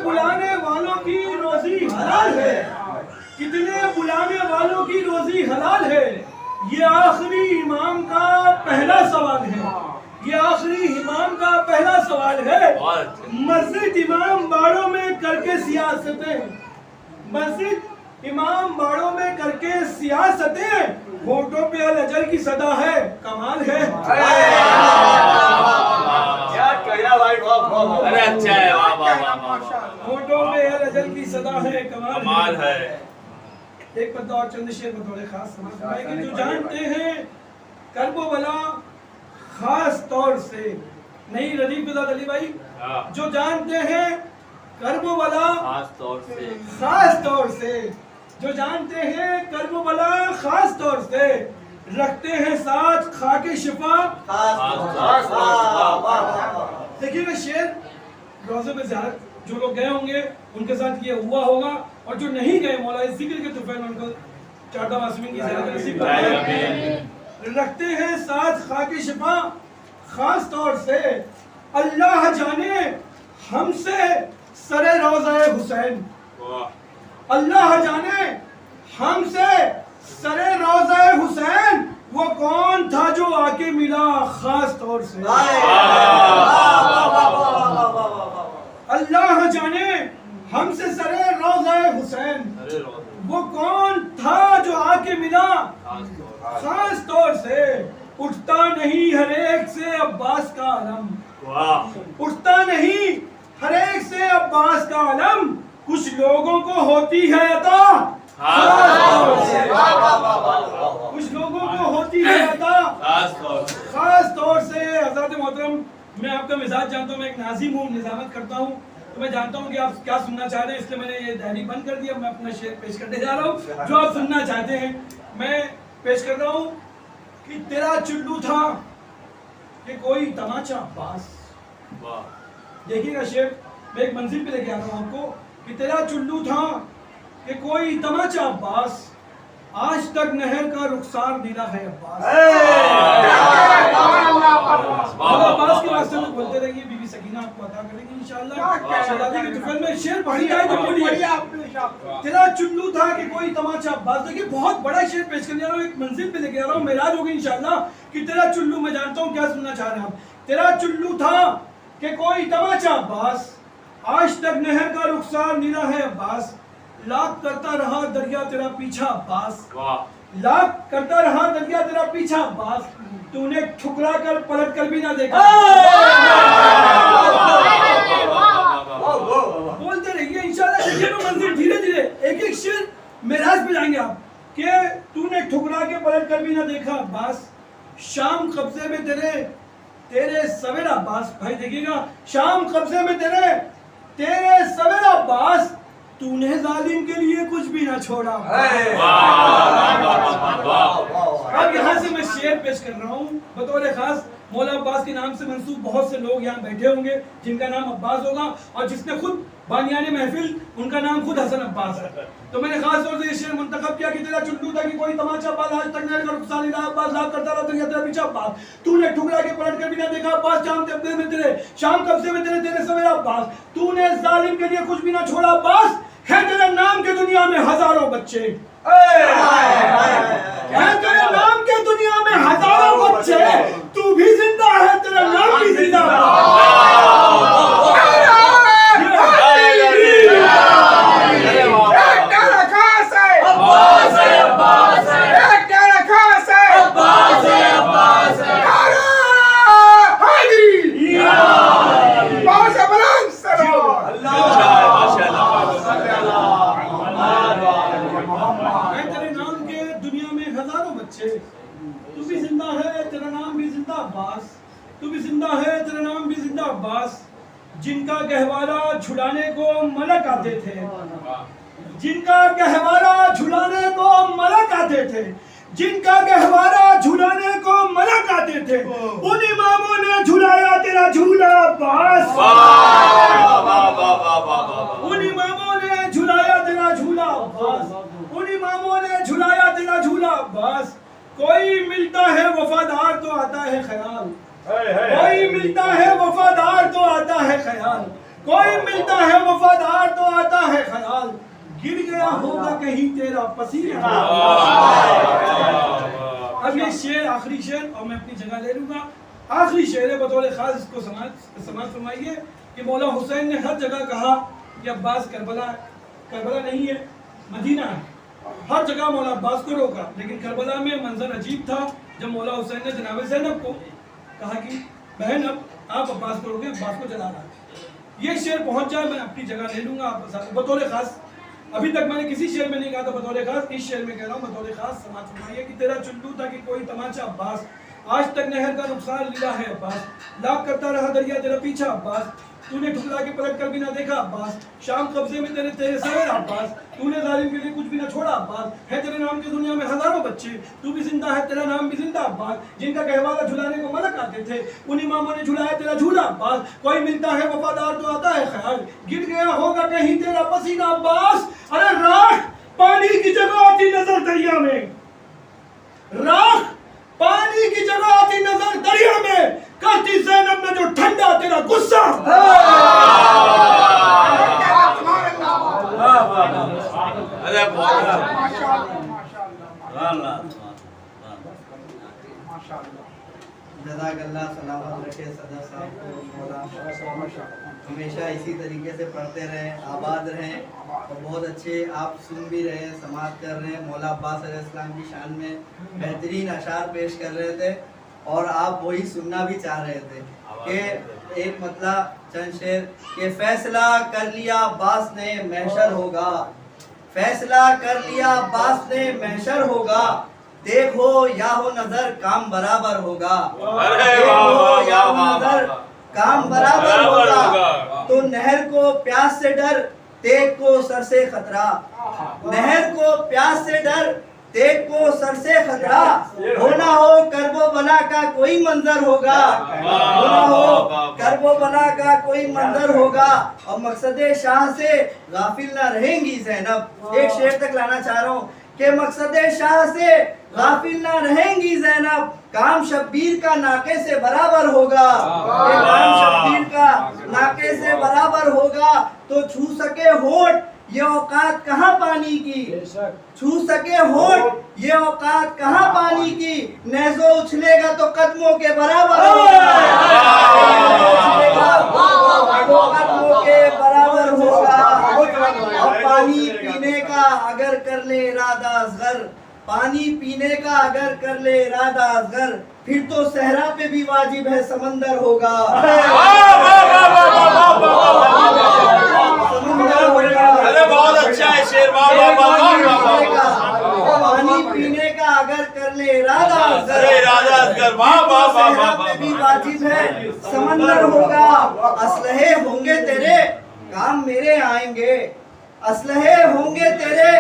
بلانے والوں کی روزی حلال ہے، کتنے بلانے والوں کی روزی حلال ہے، یہ آخری امام کا پہلا سوال ہے، یہ آخری امام کا پہلا سوال ہے۔ مسجد امام باڑوں میں کر کے سیاستیں، مسجد امام باڑوں میں کر کے سیاستیں، ہونٹوں پہ الاجل کی صدا ہے، کمال ہے۔ ہونٹوں پہ الاجل کی صدا ہے، کمال ہے۔ ایک پتہ اور چند شعر بطور خاص سماعت فرمائے کہ جو جانتے ہیں کرب و بلا خاص طور سے، نہیں ردیف بزاد علی بھائی، جو جانتے ہیں کرب و بلا خاص طور سے، جو جانتے ہیں کرب و بلا خاص طور سے، رکھتے ہیں ساتھ خاک شفا۔ دیکھیے گا شعر روزے میں زیارت جو لوگ گئے ہوں گے ان کے ساتھ یہ ہوا ہوگا، اور جو نہیں گئے مولا اس ذکر کے طفیل میں ان کو چاردہ معصومین کی زیارت نصیب فرمائے۔ رکھتے ہیں ساتھ خاک شفا خاص طور سے، اللہ جانے ہم سے سر روضہ حسین، اللہ جانے ہم سے سر روضہ حسین، وہ کون تھا جو آ کے ملا خاص طور سے۔ اللہ جانے ہم سے سر روضہ حسین، وہ کون تھا جو آ کچھ لوگوں کو ہوتی ہے عطا کچھ لوگوں کو ہوتی ہے عطا خاص طور سے حضرت محترم میں آپ کا مزاج جانتا ہوں میں ایک ناظم ہوں نظامت کرتا ہوں تو میں جانتا ہوں کہ آپ کیا سننا چاہ رہے ہیں اس لیے میں نے یہ ڈائری بند کر دیا میں اپنا شعر پیش کرنے جا رہا ہوں جو آپ سننا چاہتے ہیں میں پیش کر رہا ہوں کہ تیرا چلو تھا کہ کوئی تماچا باس دیکھیے گا شعر میں ایک منزل پہ لے کے آ رہا ہوں آپ کو کہ تیرا چلو تھا کہ کوئی تماچا باس آج تک نہر کا رخسار نیلا ہے عباس عباس کے واسطے میں بولتے رہیے بی بی سکینہ آپ کو عطا کریں گی انشاءاللہ شہزادی کے طفل میں شعر پڑھی جائے تو بولیے تیرا چلو تھا کہ کوئی تماچا عباس دیکھیے بہت بڑا شعر پیش کرنے جا رہا ہوں ایک منزل پہ لے کے آ رہا ہوں معراج ہوگی انشاءاللہ کہ تیرا چلو میں جانتا ہوں کیا سننا چاہ رہے ہیں آپ تیرا چلو تھا کہ کوئی تماچا عباس آج تک نہر کا رخسار نیلا ہے عباس لاکھ کرتا رہا دریا تیرا پیچھا عباس لاکھ کرتا رہا دریا تیرا پیچھا عباس تو نے ٹھکرا کر پلٹ کر بھی نہ دیکھا بولتے رہیے انشاءاللہ دیکھیے میں منزل دھیرے دھیرے ایک ایک شعر معراج پہ جائیں گے آپ کہ تو نے ٹھکرا کے پلٹ کر بھی نہ دیکھا عباس شام قبضے میں تیرے سویرا عباس بھائی دیکھیے گا شام قبضے میں تیرے سویرا عباس تو نے ظالم کے لیے کچھ بھی نہ چھوڑا اب یہاں سے میں شعر پیش کر رہا ہوں بطور خاص مولا عباس کے نام سے منسوب بہت سے لوگ یہاں بیٹھے ہوں گے جن کا نام عباس ہوگا اور جس نے خود بانیان محفل ان کا نام خود حسن عباس ہے تو میں نے خاص طور سے یہ شعر منتخب کیا کہ تیرا چلو تھا کہ کوئی تماچا عباس آج تک نہر کا رخسار نیلا عباس لاکھ کرتا رہا دریا تیرا پیچھا عباس تو نے ٹھکرا کے پلٹ کر بھی نہ دیکھا عباس شام قبضے میں تیرے سویرا عباس تو نے ظالم کے لیے کچھ بھی نہ چھوڑا عباس ہے تیرے نام کے دنیا میں ہزاروں بچے ہے تیرے نام کے دنیا میں ہزاروں بچے تو بھی زندہ ہے تیرا نام بھی زندہ تو بھی زندہ ہے تیرا نام بھی زندہ عباس تو بھی زندہ ہے تیرا نام بھی زندہ عباس جن کا گہوارہ جھلانے کو ملک آتے تھے جن کا گہوارہ جھلانے کو ملک آتے تھے جن کا گہوارہ جھلانے کو ملک آتے تھے ان اماموں نے جھلایا تیرا جھولا عباس ان اماموں نے جھلایا تیرا جھولا عباس ان اماموں نے جھلایا تیرا جھولا عباس کوئی ملتا ہے وفادار تو آتا ہے خیال کوئی ملتا ہے وفادار تو آتا ہے خیال کوئی ملتا ہے وفادار تو آتا ہے خیال گر گیا ہوگا کہیں تیرا پسینہ اب یہ شعر آخری شعر اور میں اپنی جگہ لے لوں گا آخری شعر ہے بطور خاص اس کو سماعت فرمائیے کہ مولا حسین نے ہر جگہ کہا کہ عباس کربلا نہیں ہے مدینہ ہے ہر جگہ مولا عباس کو روکا لیکن کربلا میں منظر عجیب تھا جب مولا حسین نے جناب زینب کو کہا کہ بہن اب آپ عباس کو روکیں عباس کو جلا رہا یہ شعر پہنچ جائے میں اپنی جگہ لے لوں گا بطور خاص ابھی تک میں نے کسی شعر میں نہیں کہا تھا بطور خاص اس شعر میں کہہ رہا ہوں بطور خاص سماعت فرمائیے کہ تیرا چلو تھا کہ کوئی تماچا عباس آج تک نہر کا رخسار نیلا ہے عباس لاکھ کرتا رہا دریا تیرا پیچھا عباس تو نے ٹھکرا کے پلٹ کر بھی نہ دیکھا عباس شام قبضے میں تیرے سویرا عباس تو نے ظالم کے لیے کچھ بھی نہ چھوڑا عباس ہے تیرے نام کی دنیا میں ہزاروں بچے تو بھی زندہ ہے تیرا نام بھی زندہ عباس جن کا گہوارہ جھلانے کو ملک آتے تھے ان اماموں نے جھلایا تیرا جھولا عباس کوئی ملتا ہے وفادار تو آتا ہے خیال گر گیا ہوگا کہیں تیرا پسینہ عباس ارے راکھ پانی کی جگہ آتی نظر دریا میں راکھ پانی کی جگہ آتی نظر دریا میں کرتی زینب میں جو ٹھنڈا تیرا غصہ جزاک اللہ سلامت رکھے صدر صاحب کو مولا ہمیشہ اسی طریقے سے پڑھتے رہیں آباد رہیں اور بہت اچھے آپ سن بھی رہے ہیں سماعت کر رہے ہیں مولا عباس علیہ السلام کی شان میں بہترین اشعار پیش کر رہے تھے اور آپ وہی سننا بھی چاہ رہے تھے کہ ایک مطلب چند شعر کہ فیصلہ کر لیا باس نے محشر ہوگا، فیصلہ کر لیا باس نے محشر ہوگا، دیکھو یا ہو نظر کام برابر ہوگا، دیکھو یا ہو نظر کام برابر ہوگا، تو نہر کو پیاس سے ڈر تیغ کو سر سے خطرہ، نہر کو پیاس سے ڈر تیغ کو سر سے خطرہ، ہونا ہو کرب و بلا کا کوئی منظر ہوگا، ہونا ہو کرب و بلا کا کوئی منظر ہوگا، اور مقصد شاہ سے غافل نہ رہیں گی زینب۔ ایک شعر تک لانا چاہ رہا ہوں کہ مقصد شاہ سے غافل نہ رہیں گی زینب، کام شبیر کا ناقے سے برابر ہوگا، کام شبیر کا ناقے سے برابر ہوگا، تو چھو سکے ہونٹ یہ اوقات کہاں پانی کی، چھو سکے ہونٹ یہ اوقات کہاں پانی کی، نیزو اچھلے گا تو قدموں کے برابر ہوگا، قدموں کے برابر ہوگا، اور پانی پینے کا اگر کر لے ارادہ اصغر، پانی پینے کا اگر کر لے ارادہ اصغر، پھر تو صحرا پہ بھی واجب ہے سمندر ہوگا، بہت اچھا ہے شعر، پانی پینے کا اگر کر لے ارادہ اصغر، صحرا پہ بھی واجب ہے سمندر ہوگا، اسلحے ہوں گے تیرے کام میرے آئیں گے، اسلحے ہوں گے تیرے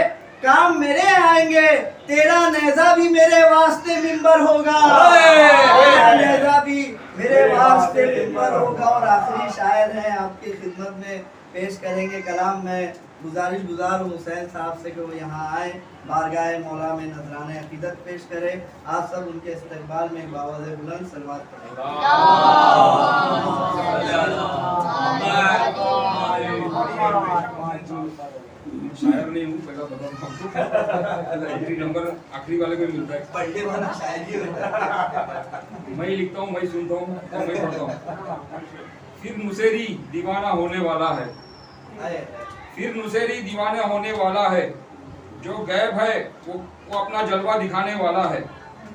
کام میرے آئیں گے، تیرا نیزہ بھی میرے واسطے منبر ہوگا، تیرا نیزہ بھی میرے واسطے منبر ہوگا۔ اور آخری شاعر ہیں آپ کی خدمت میں پیش کریں گے کلام، میں گزارش گزار ہوں حسین صاحب سے کہ وہ یہاں آئیں، بارگاہ مولا میں نذرانہ عقیدت پیش کریں، آپ سب ان کے استقبال میں باوضع بلند صلوات کریں۔ شاعر نہیں ہوں، پہلا بتا نمبر آخری والے کو ملتا ہے، پڑھنے والا شاعر ہی ہوتا ہے، میں لکھتا ہوں، میں سنتا ہوں اور میں پڑھتا ہوں۔ پھر نصیری دیوانہ ہونے والا ہے، پھر نصیری دیوانہ ہونے والا ہے، جو غیب ہے وہ اپنا جلوہ دکھانے والا ہے،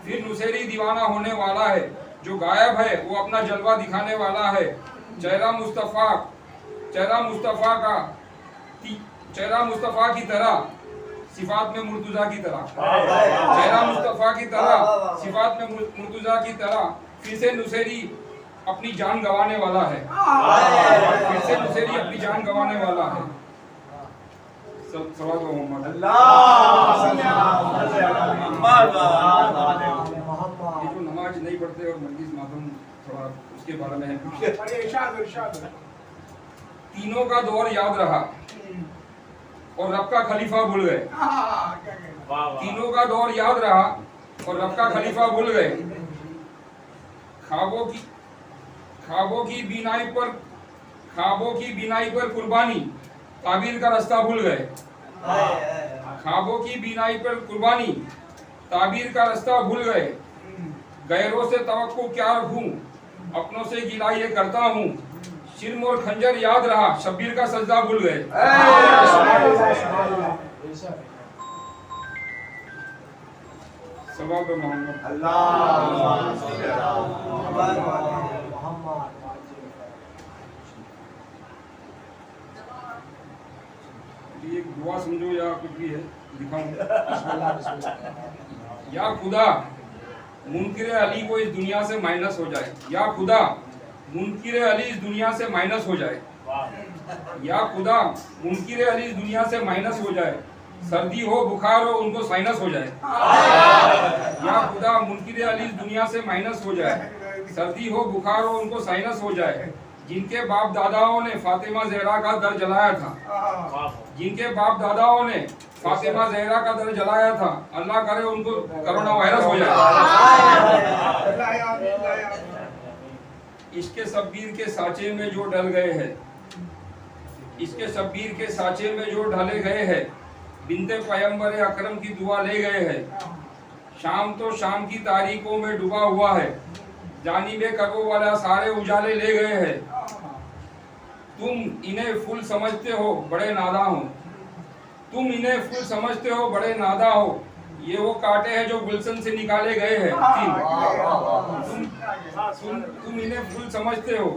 پھر نصیری دیوانہ ہونے والا ہے، جو غائب ہے وہ اپنا جلوہ دکھانے والا ہے، چہرہ مصطفیٰ کی طرح صفات میں مرتضیٰ کی طرح، چہرہ مصطفیٰ کی طرح صفات میں مرتضیٰ کی طرح، پھر سے نصیری اپنی جان گوانے والا ہے، پھر سے نصیری اپنی جان گوانے والا ہے۔ صلوات محمد یہ جو نماز نہیں پڑھتے اور مجلس ماتم تھوڑا اس کے بارے میں ہے۔ تینوں کا دور یاد رہا اور رب کا خلیفہ بھول گئے، تینوں کا دور یاد رہا اور رب کا خلیفہ بھول گئے، خوابوں کی بینائی پر قربانی، تعبیر کا رستہ بھول گئے، خوابوں کی بینائی پر قربانی، تعبیر کا رستہ بھول گئے، غیروں سے توقع کیا رکھوں، اپنوں سے گلہ یہ کرتا ہوں، شرم اور خنجر یاد رہا، شبیر کا سجدہ بھول گئے۔ صلوات محمد ایک دعا سمجھو یا کچھ بھی ہے دکھاؤں۔ یا خدا منکر علی کو اس دنیا سے مائنس ہو جائے، یا خدا منکر علی اس دنیا سے مائنس ہو جائے، یا خدا منکر علی اس دنیا سے مائنس ہو جائے، سردی ہو بخار ہو ان کو سائنس ہو جائے، یا خدا منکر علی اس دنیا سے مائنس ہو جائے، سردی ہو بخار ہو ان کو سائنس ہو جائے، جن کے باپ داداؤں نے فاطمہ زہرا کا در جلایا تھا، جن کے باپ داداؤں نے فاطمہ زہرا کا در جلایا تھا، اللہ کرے ان کو کرونا وائرس ہو جائے۔ عشق شبیر کے سانچے میں جو ڈل گئے ہیں، عشق شبیر کے سانچے میں جو ڈھلے گئے ہیں، بنت پیغمبر اکرم کی دعا لے گئے ہیں، شام تو شام کی تاریکوں میں ڈوبا ہوا ہے، جانب کربو والا سارے اجالے لے گئے ہیں، تم انہیں پھول سمجھتے ہو بڑے ناداں ہو، تم انہیں پھول سمجھتے ہو بڑے ناداں ہو، یہ وہ کانٹے ہیں جو گلشن سے نکالے گئے ہیں، تم انہیں پھول سمجھتے ہو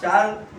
4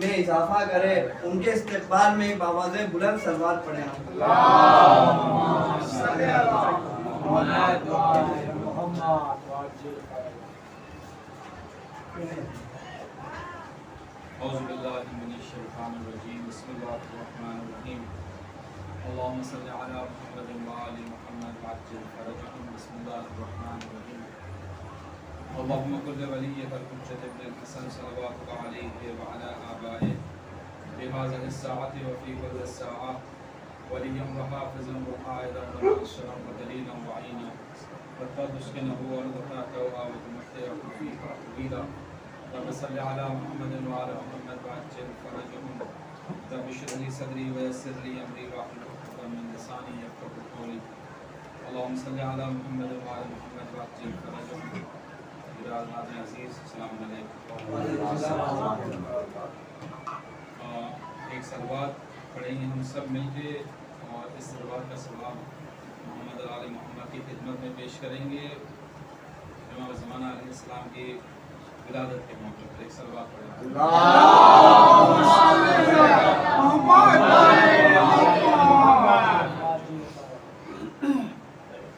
میں اضافہ کرے. ان کے استقبال میں ایک آواز بلند صلوات پڑھیں. اعوذ باللہ من الشیطان الرجیم. بسم اللہ الرحمن الرحیم. اللهم صل على محمد وآل محمد وعجل فرجهم. بسم الله الرحمن الرحیم. اللهم كل وليك الحجة ابن الحسن صلواتك عليه وعلى آبائه بهذه الساعة وفي كل الساعة وليا وحافظا وقائدا وناصرا ودليلا وعينا وتسكنه وارضك توعا وتمتعه فيك طويلا. رب صل على محمد وعلى محمد وعجل فرجهم. رب اشرح لي صدري ويسر لي امري واحلل عقدة من لساني يفقهوا قولي. اللهم صل على محمد وعلى محمد وعجل فرجهم. عزیز السلام علیکم. ایک صلوات پڑھیں گے ہم سب مل کے اور اس صلوات کا ثواب محمد علی محمد کی خدمت میں پیش کریں گے. امام زمانہ علیہ السلام کی ولادت کے موقع پر ایک صلوات پڑھیں.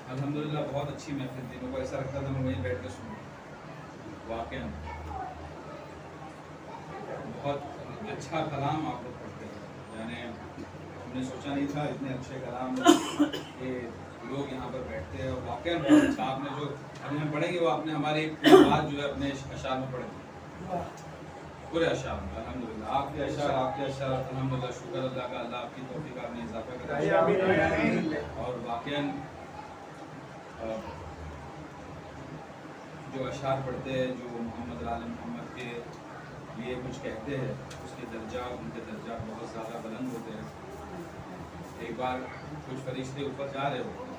الحمدللہ بہت اچھی محفل تھی. میرے کو ایسا لگتا تھا میں وہیں بیٹھ کے سنوں. واقعا بہت اچھا کلام آپ لوگ پڑھتے ہیں. یعنی ہم نے سوچا نہیں تھا اتنے اچھے کلام کہ لوگ یہاں پر بیٹھتے ہیں. اور واقعا بہت اچھا. آپ نے جو ابھی ہم پڑھیں گے وہ آپ نے ہماری بات جو ہے اپنے اشعار میں پڑھیں گے, پورے اشعار میں. الحمدللہ آپ کے اشعار الحمدللہ شکر اللہ کا. اللہ آپ کی توفیقات میں اضافہ کرے. اور واقعا جو اشعار پڑھتے ہیں, جو محمد علی محمد کے لیے کچھ کہتے ہیں, اس کے درجات ان کے درجات بہت زیادہ بلند ہوتے ہیں. ایک بار کچھ فرشتے اوپر جا رہے ہوتے ہیں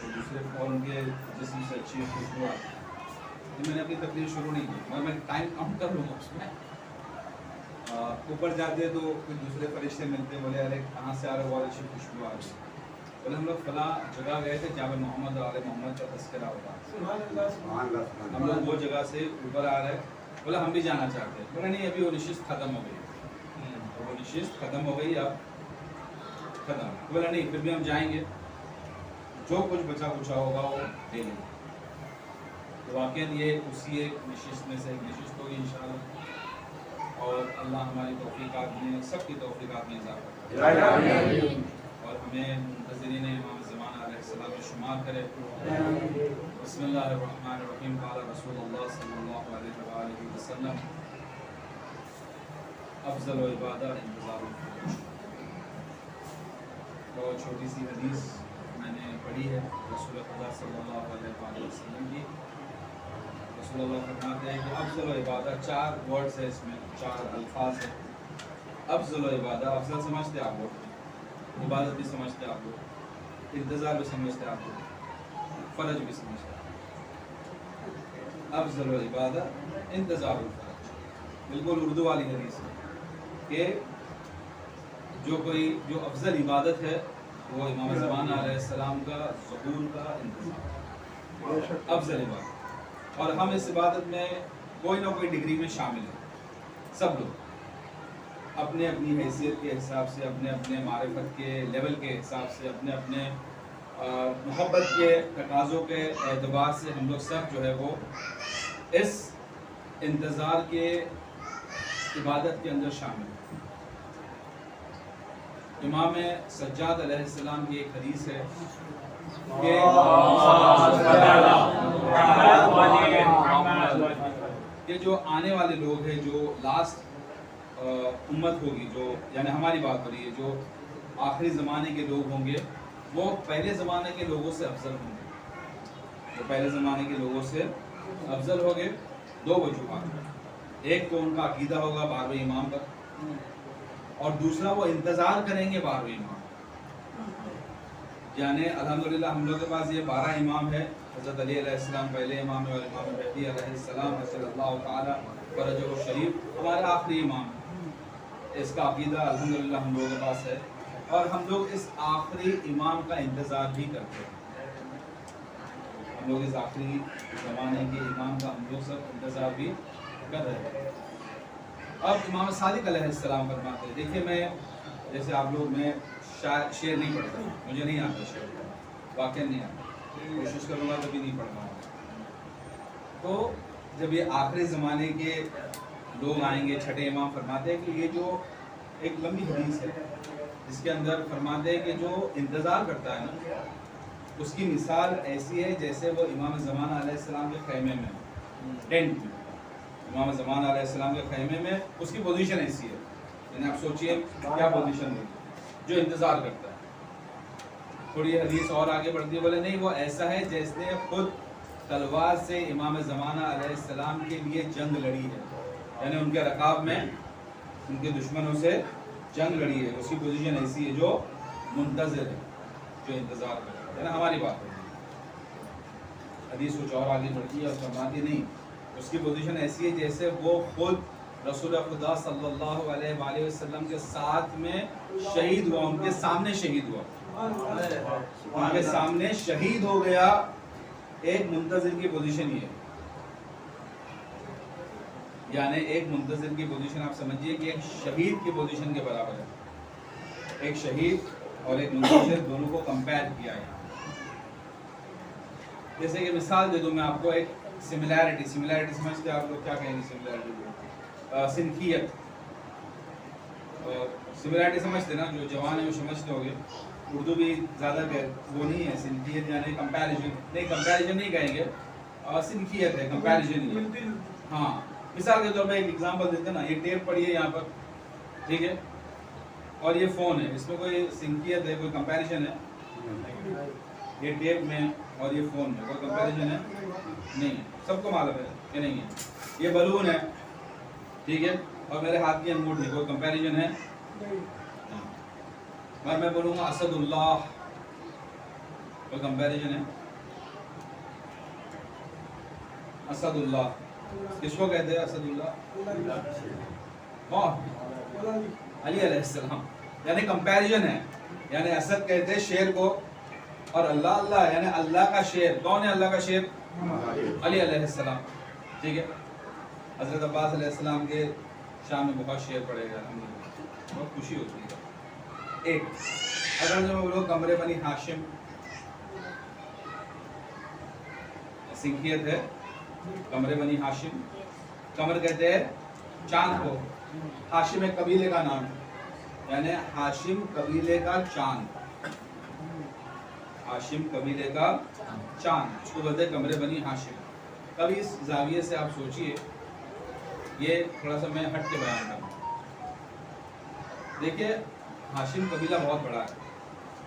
تو دوسرے اور ان کے جسم سے اچھی خوشبو آتی ہے. میں نے اپنی تقریر شروع نہیں کی, میں ٹائم کاؤنٹ کر لوں گا اس میں. اوپر جاتے تو کچھ دوسرے فرشتے ملتے, بولے ارے کہاں سے آ رہے, بہت اچھی خوشبو آ رہی. بولے ہم لوگ فلاں جگہ گئے تھے جہاں پہ محمد علیہ محمد کا تذکرہ ہوتا ہے, ہم لوگ وہ جگہ سے اوپر آ رہے. بولے ہم بھی جانا چاہتے ہیں. بولے نہیں ابھی وہ نشست ختم ہو گئی, وہ نشست ختم ہو گئی, اب ختم. بولا نہیں پھر بھی ہم جائیں گے, جو کچھ بچا کچھا ہوگا وہ دے لیں گے. تو واقعا یہ اسی ایک نشست میں سے ایک نشست ہوگی انشاءاللہ. اور اللہ ہماری توفیقات میں, سب کی توفیقات میں اضافہ کرے اور ہمیں منتظرین امام زمانہ علیہ السلام میں شمار کرے. بسم اللہ الرحمن الرحیم. قال رسول اللہ صلی اللہ علیہ وآلہ وسلم افضل العبادہ انتظار الفرج. بہت چھوٹی سی حدیث میں نے پڑھی ہے رسول خدا صلی اللہ علیہ وآلہ وسلم کی. رسول اللہ فرماتے ہیں کہ افضل العبادہ, 4 ورڈز ہے اس میں, 4 الفاظ ہیں. افضل العبادہ, افضل سمجھتے آپ لوگ, عبادت بھی سمجھتے آپ لوگ, انتظار بھی سمجھتے آپ لوگ, فرج بھی سمجھتے آپ. افضل العبادہ انتظار الفرج, بالکل اردو والی حدیث ہے کہ جو افضل عبادت ہے وہ امام زمانہ علیہ السلام کا ظہور کا انتظار, افضل عبادت. اور ہم اس عبادت میں کوئی نہ کوئی ڈگری میں شامل ہیں. سب لوگ اپنے اپنی حیثیت کے حساب سے, اپنے اپنے معرفت کے لیول کے حساب سے, اپنے اپنے محبت کے تقاضوں کے اعتبار سے ہم لوگ سب جو ہے وہ اس انتظار کے عبادت کے اندر شامل ہیں. امام سجاد علیہ السلام کی ایک حدیث ہے کہ جو آنے والے لوگ ہیں, جو لاسٹ امت ہوگی, جو یعنی ہماری بات ہو رہی ہے, جو آخری زمانے کے لوگ ہوں گے وہ پہلے زمانے کے لوگوں سے افضل ہوں گے. جو پہلے زمانے کے لوگوں سے افضل ہوں گے 2 وجوہات. ایک تو ان کا عقیدہ ہوگا 12ویں امام کا, اور دوسرا وہ انتظار کریں گے 12ویں امام. یعنی الحمدللہ ہم لوگ کے پاس یہ 12 امام ہے. حضرت علی علیہ السلام پہلے امام ہے, اور امام مہدی علیہ السلام صلی اللہ تعالی فرجہ الشریف ہمارا آخری امام ہے. اس کا عقیدہ الحمدللہ ہم لوگوں کے پاس ہے, اور ہم لوگ اس آخری امام کا انتظار بھی کرتے ہیں. ہم لوگ اس آخری زمانے کے امام کا ہم لوگ سب انتظار بھی کر رہے ہیں. اب امام صادق علیہ السلام فرماتے ہیں، دیکھیے میں جیسے آپ لوگ میں شعر نہیں پڑھتا، مجھے نہیں آتا شعر، واقعہ نہیں آتا، کوشش کروں گا کبھی نہیں پڑھ پاؤں گا۔ تو جب یہ آخری زمانے کے لوگ آئیں گے، چھٹے امام فرماتے ہیں کہ یہ جو ایک لمبی حدیث ہے جس کے اندر فرماتے ہیں کہ جو انتظار کرتا ہے نا اس کی مثال ایسی ہے جیسے وہ امام زمانہ علیہ السلام کے خیمے میں، ٹینٹ میں، امام زمانہ علیہ السلام کے خیمے میں اس کی پوزیشن ایسی ہے، یعنی آپ سوچئے کیا پوزیشن ہوگی جو انتظار کرتا ہے۔ تھوڑی حدیث اور آگے بڑھتی ہے، بولے نہیں وہ ایسا ہے جیسے خود تلوار سے امام زمانہ علیہ السلام کے لیے جنگ لڑی ہے، یعنی ان کے رکاب میں ان کے دشمنوں سے جنگ لڑی ہے، اس کی پوزیشن ایسی ہے جو منتظر ہے، جو انتظار کرتا ہے۔ ہماری بات ہے، حدیث کچھ اور آگے بڑھتی ہے اور فرماتی نہیں، اس کی پوزیشن ایسی ہے جیسے وہ خود رسول خدا صلی اللہ علیہ وآلہ وسلم کے ساتھ میں شہید ہوا، ان کے سامنے شہید ہوا، ان کے سامنے شہید ہو گیا۔ ایک منتظر کی پوزیشن یہ ہے، یعنی ایک منتظر کی پوزیشن آپ سمجھیے کہ ایک شہید کی پوزیشن کے برابر ہے۔ ایک شہید اور ایک منتظر دونوں کو کمپیئر کیا ہے۔ جیسے کہ مثال دے دوں میں آپ کو ایک سملیرٹی سمجھتے ہیں آپ لوگ، کیا کہیں گے سملیرٹی؟ سنکھیت، سملیرٹی سمجھتے نا، جو جوان ہیں وہ سمجھتے ہوگے، اردو بھی زیادہ وہ نہیں ہے، سنکھیت یعنی کمپیریزن، نہیں کمپیریزن نہیں کہیں گے، سنکھیت ہے، کمپیریزن ہے۔ ہاں مثال کے طور پہ ایک ایگزامپل دیتے نا، یہ ٹیپ پڑی ہے یہاں پر، ٹھیک ہے، اور یہ فون ہے، اس میں کوئی سنکھیت ہے، کوئی کمپیریزن ہے؟ یہ ٹیپ میں اور یہ فون میں کوئی کمپیریزن ہے؟ نہیں، سب کو معلوم ہے کہ نہیں ہے۔ یہ بلون ہے، ٹھیک ہے، اور میرے ہاتھ کی انگوٹھی، کوئی کمپیریزن ہے؟ اور میں بولوں گا اسد اللہ، کوئی کمپیریزن ہے؟ اسد اللہ کس کو کہتے ہیں؟ اسد اللہ علی علیہ السلام، یعنی کمپیریزن ہے، یعنی اسد کہتے ہیں شیر کو، اور اللہ اللہ یعنی اللہ کا شیر۔ کون ہے اللہ کا شیر؟ علی علیہ السلام، ٹھیک ہے۔ حضرت عباس علیہ السلام کے شام میں بہت شعر پڑے گا، بہت خوشی ہوتی ہے۔ ایک اگر جو لوگ کمرے بنی ہاشم، سنکھیت ہے کمرے بنی ہاشم، کمر کہتے ہیں چاند کو، ہاشم ایک قبیلے کا نام، یعنی ہاشم قبیلے کا چاند، ہاشم قبیلے کا چاند، اس کو بولتے ہیں کمرے بنی ہاشم۔ کبھی اس زاویے سے آپ سوچئے، یہ تھوڑا سا میں ہٹ کے بیان کروں۔ دیکھیے ہاشم قبیلہ بہت بڑا ہے،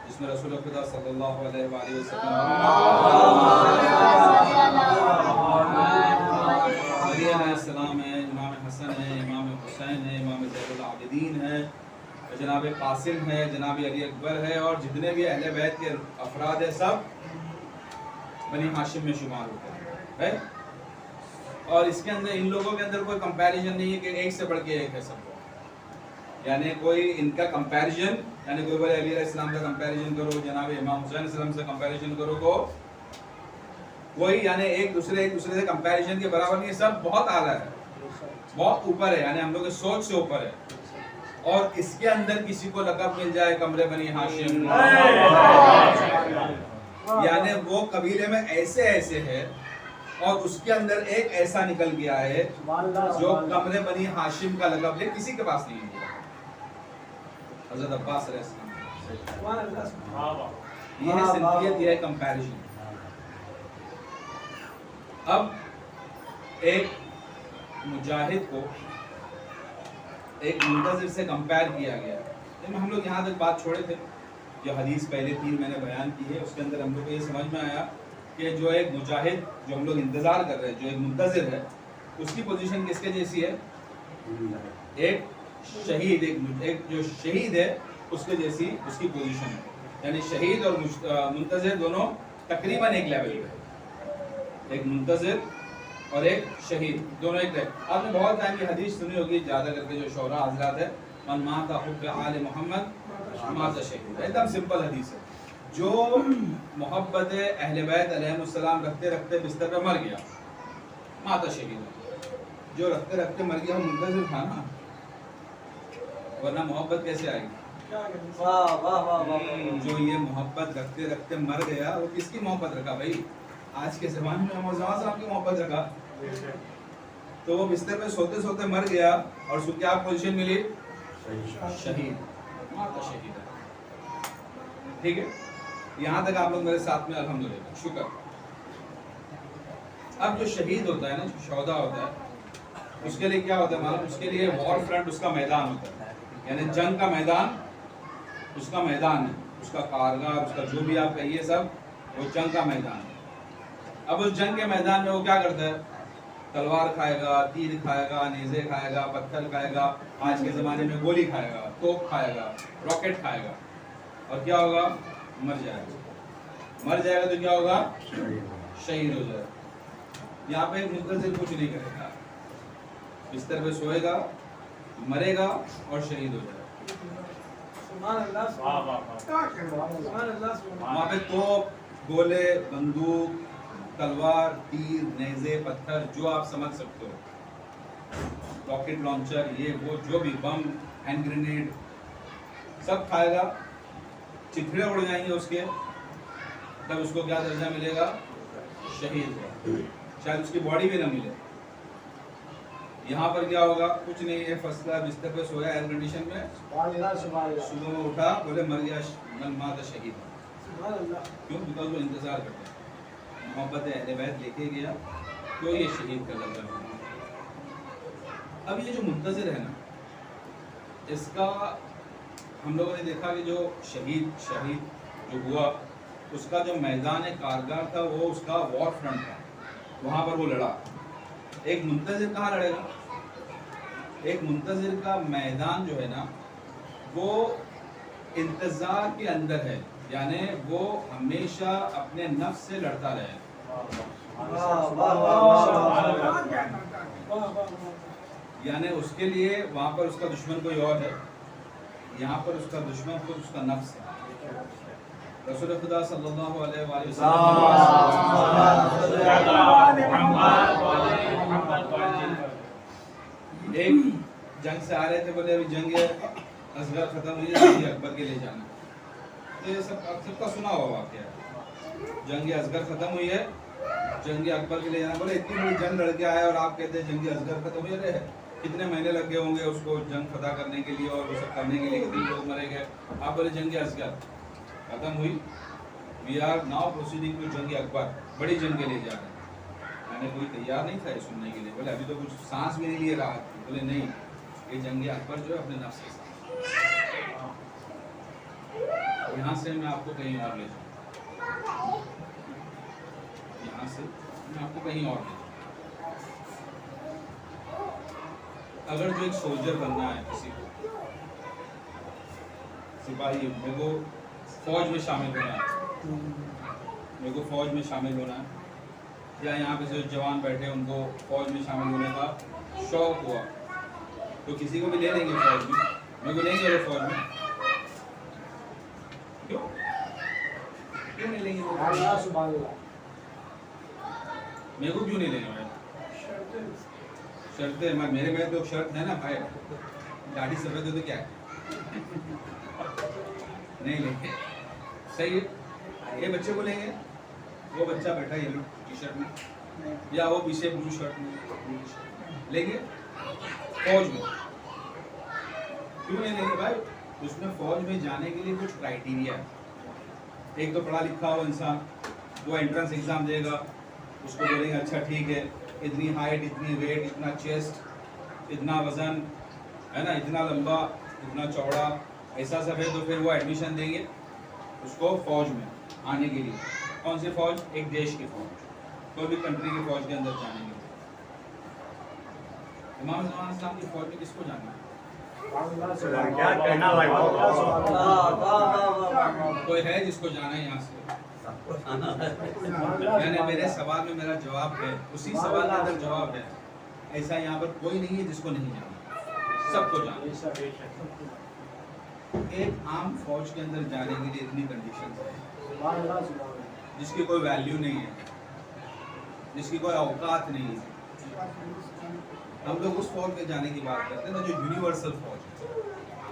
جس میں رسول خدا صلی اللہ علیہ وآلہ وسلم، علی علیہ السلام ہے، امام حسن ہے، امام حسین ہے، امام زین العابدین ہے، جناب قاسم ہے، جناب علی اکبر ہے، اور جتنے بھی اہل بیت کے افراد ہیں سب بنی ہاشم میں شمار ہوتے ہیں۔ اور اس کے اندر ان لوگوں کے اندر کوئی کمپیریزن نہیں ہے کہ ایک سے بڑھ کے ایک ہے سب کو، یعنی کوئی ان کا کمپیریزن، یعنی کوئی بولے علی علیہ السلام کا کمپیریزن کرو، جناب امام حسین علیہ السلام سے کمپیریزن کرو، کو وہی یعنی ایک دوسرے سے کمپیریزن کے برابر نہیں ہے، سب بہت اعلیٰ ہے، بہت اوپر ہے، یعنی ہم لوگ کی سوچ سے اوپر ہے۔ اور اس کے اندر کسی کو لقب مل جائے کمرے بنی ہاشم، یعنی وہ قبیلے میں ایسے ہے، اور اس کے اندر ایک ایسا نکل گیا ہے جو کمرے بنی ہاشم کا لقب لے، کسی کے پاس نہیں ہے، حضرت عباس علیہ السلام۔ یہ ہے سنکھیت، یہ ہے کمپیریزن۔ اب ایک مجاہد کو ایک منتظر سے کمپیئر کیا گیا، ہم لوگ یہاں تک بات چھوڑے تھے، جو حدیث پہلے 3 میں نے بیان کی ہے، اس کے اندر ہم لوگ کو یہ سمجھ میں آیا کہ جو ایک مجاہد جو ہم لوگ انتظار کر رہے ہیں، جو ایک منتظر ہے، اس کی پوزیشن کس کے جیسی ہے؟ ایک شہید، ایک جو شہید ہے اس کے جیسی اس کی پوزیشن ہے، یعنی شہید اور منتظر دونوں تقریباً ایک لیول پہ، ایک منتظر اور ایک شہید دونوں ایک ہے۔ آپ نے بہت ٹائم کی حدیث سنی ہوگی، زیادہ کر کے جو شعراء حضرات ہے، من مات حب آل محمد مات شہید، ایک دم سمپل حدیث ہے۔ جو محبت اہل بیت علیہ السلام رکھتے رکھتے بستر پہ مر گیا، مات شہید، جو رکھتے رکھتے مر گیا، منتظر تھا نا، ورنہ محبت کیسے آئے گی؟ واہ واہ واہ واہ جو یہ محبت رکھتے رکھتے مر گیا وہ کس کی محبت رکھا بھائی؟ آج کے زمانے میں مولانا صاحب کی محبت رکھا. تو وہ بستر پہ سوتے سوتے مر گیا اور اس کو کیا پوزیشن ملی؟ شہید. ماتا شہید. ٹھیک ہے، یہاں تک آپ لوگ میرے ساتھ میں الحمدللہ شکر. اب جو شہید ہوتا ہے نا، جو شہدا ہوتا ہے، اس کے لیے کیا ہوتا ہے معلوم؟ اس کے لیے وار فرنٹ اس کا میدان ہوتا ہے، یعنی جنگ کا میدان اس کا میدان ہے، اس کا کارگاہ، اس کا جو بھی آپ کہیے سب وہ جنگ کا میدان ہے. اب اس جنگ کے میدان میں وہ کیا کرتا ہے؟ تلوار کھائے گا، تیر کھائے گا، نیزے کھائے گا، پتھر کھائے گا، آج کے زمانے میں گولی کھائے گا، توپ کھائے گا، راکٹ کھائے گا، اور کیا ہوگا؟ مر جائے گا. مر جائے گا تو کیا ہوگا؟ شہید ہو جائے گا. یہاں پہ منتظر کچھ نہیں کرے گا، بستر پہ سوئے گا، مرے گا اور شہید ہو جائے گا. وہاں پہ توپ، گولے، بندوق، تلوار، تیر، نیزے، پتھر، جو آپ سمجھ سکتے ہو، راکٹ لانچر، یہ وہ جو بھی بم، ہینڈ گرینیڈ، سب کھائے گا. چتھڑے اڑ جائیں گے اس کے، تب اس کو کیا درجہ ملے گا؟ شہید. شاید اس کی باڈی بھی نہ ملے. یہاں پر کیا ہوگا؟ کچھ نہیں ہے، فصلہ بستر پہ سویا ایئر کنڈیشن میں، صبح میں اٹھا بولے مر گیا، من مات شہید. کیوں؟ بیکاز وہ انتظار کرتے ہیں. محبت اہل بیت لے کے گیا تو یہ شہید کا درجہ ملا. اب یہ جو منتظر ہے نا، اس کا ہم لوگوں نے دیکھا کہ جو شہید جو ہوا، اس کا جو میدان کارگاہ تھا وہ اس کا وار فرنٹ تھا، وہاں پر وہ لڑا. ایک منتظر کہاں لڑے گا؟ ایک منتظر کا میدان جو ہے نا وہ انتظار کے اندر ہے، یعنی وہ ہمیشہ اپنے نفس سے لڑتا رہے. یعنی اس کے لیے وہاں پر اس کا دشمن کوئی اور ہے، یہاں پر اس کا دشمن خود اس کا نفس ہے. رسول خدا صلی اللہ علیہ وآلہ وسلم ایک جنگ سے آ رہے تھے، بولے ابھی جنگ اصغر ختم ہوئی ہے، جنگ اکبر کے لیے جانا. یہ سب کا سنا ہوا واقعہ ہے. جنگ اصغر ختم ہوئی ہے، جنگ اکبر کے لیے جانا. بولے اتنی بڑی جنگ لڑ کے آئے اور آپ کہتے ہیں جنگ اصغر ختم ہوئی ہے، کتنے مہینے لگ گئے ہوں گے اس کو جنگ فتح کرنے کے لیے اور وہ سب کرنے کے لیے، کتنے لوگ مرے گئے. آپ بولے جنگ اصغر ختم ہوئی، we are now proceeding to جنگ اکبر، بڑی جنگ کے لیے جا رہے ہیں. میں نے کوئی تیار نہیں تھا یہ سننے کے لیے. بولے ابھی تو کچھ سانس بھی نہیں لیے رہا. بولے نہیں، یہ جنگ اکبر جو ہے اپنے نفس کے ساتھ. یہاں سے میں آپ کو کہیں اور لے جاؤں، یہاں سے میں آپ کو کہیں اور لے جاؤں. اگر جو ایک سولجر بننا ہے کسی کو، سپاہی، میرے کو فوج میں شامل ہونا ہے، میرے کو فوج میں شامل ہونا ہے، یا یہاں پہ جو جوان بیٹھے ان کو فوج میں شامل ہونے کا شوق ہوا تو کسی کو بھی لے لیں گے فوج میں. میرے کو لیں گے وہ فوج میں؟ کیوں نہیں لیں گے؟ میرے کو کیوں نہیں لیں گے؟ شرطیں میرے میں تو شرط ہے نا بھائی، گاڑی سفید ہو تو کیا ہے؟ نہیں لیں گے. صحیح ہے. یہ بچے کو لیں گے، وہ بچہ بیٹھا یلو ٹی شرٹ میں، یا وہ پیچھے بلو شرٹ میں لیں گے فوج میں. کیوں نہیں لیں گے بھائی؟ اس میں فوج میں جانے کے لیے کچھ کرائٹیریا ہے. ایک تو پڑھا لکھا ہو انسان، وہ انٹرنس ایگزام دے گا، اس کو بولیں گے اچھا ٹھیک ہے، اتنی ہائٹ، اتنی ویٹ، اتنا چیسٹ، اتنا وزن ہے نا، اتنا لمبا، اتنا چوڑا، ایسا سب ہے. تو پھر وہ ایڈمیشن دیں گے اس کو فوج میں آنے کے لیے. کون سی فوج؟ ایک دیش کی فوج، کوئی بھی کنٹری کی فوج کے اندر جانے کے لیے. امام زمان اسلام کی فوج میں کس کو جانا ہے؟ کوئی ہے جس کو جانا ہے یہاں سے؟ یعنی میرے سوال میں میرا جواب ہے، اسی سوال کے اندر جواب ہے. ایسا یہاں پر کوئی نہیں ہے جس کو نہیں جانا، سب کو جانا. ایک عام فوج کے اندر جانے کے لیے اتنی کنڈیشنز ہیں جس کی کوئی ویلیو نہیں ہے، جس کی کوئی اوقات نہیں ہے. ہم لوگ اس فوج میں جانے کی بات کرتے ہیں نا جو یونیورسل فوج ہے.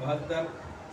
72,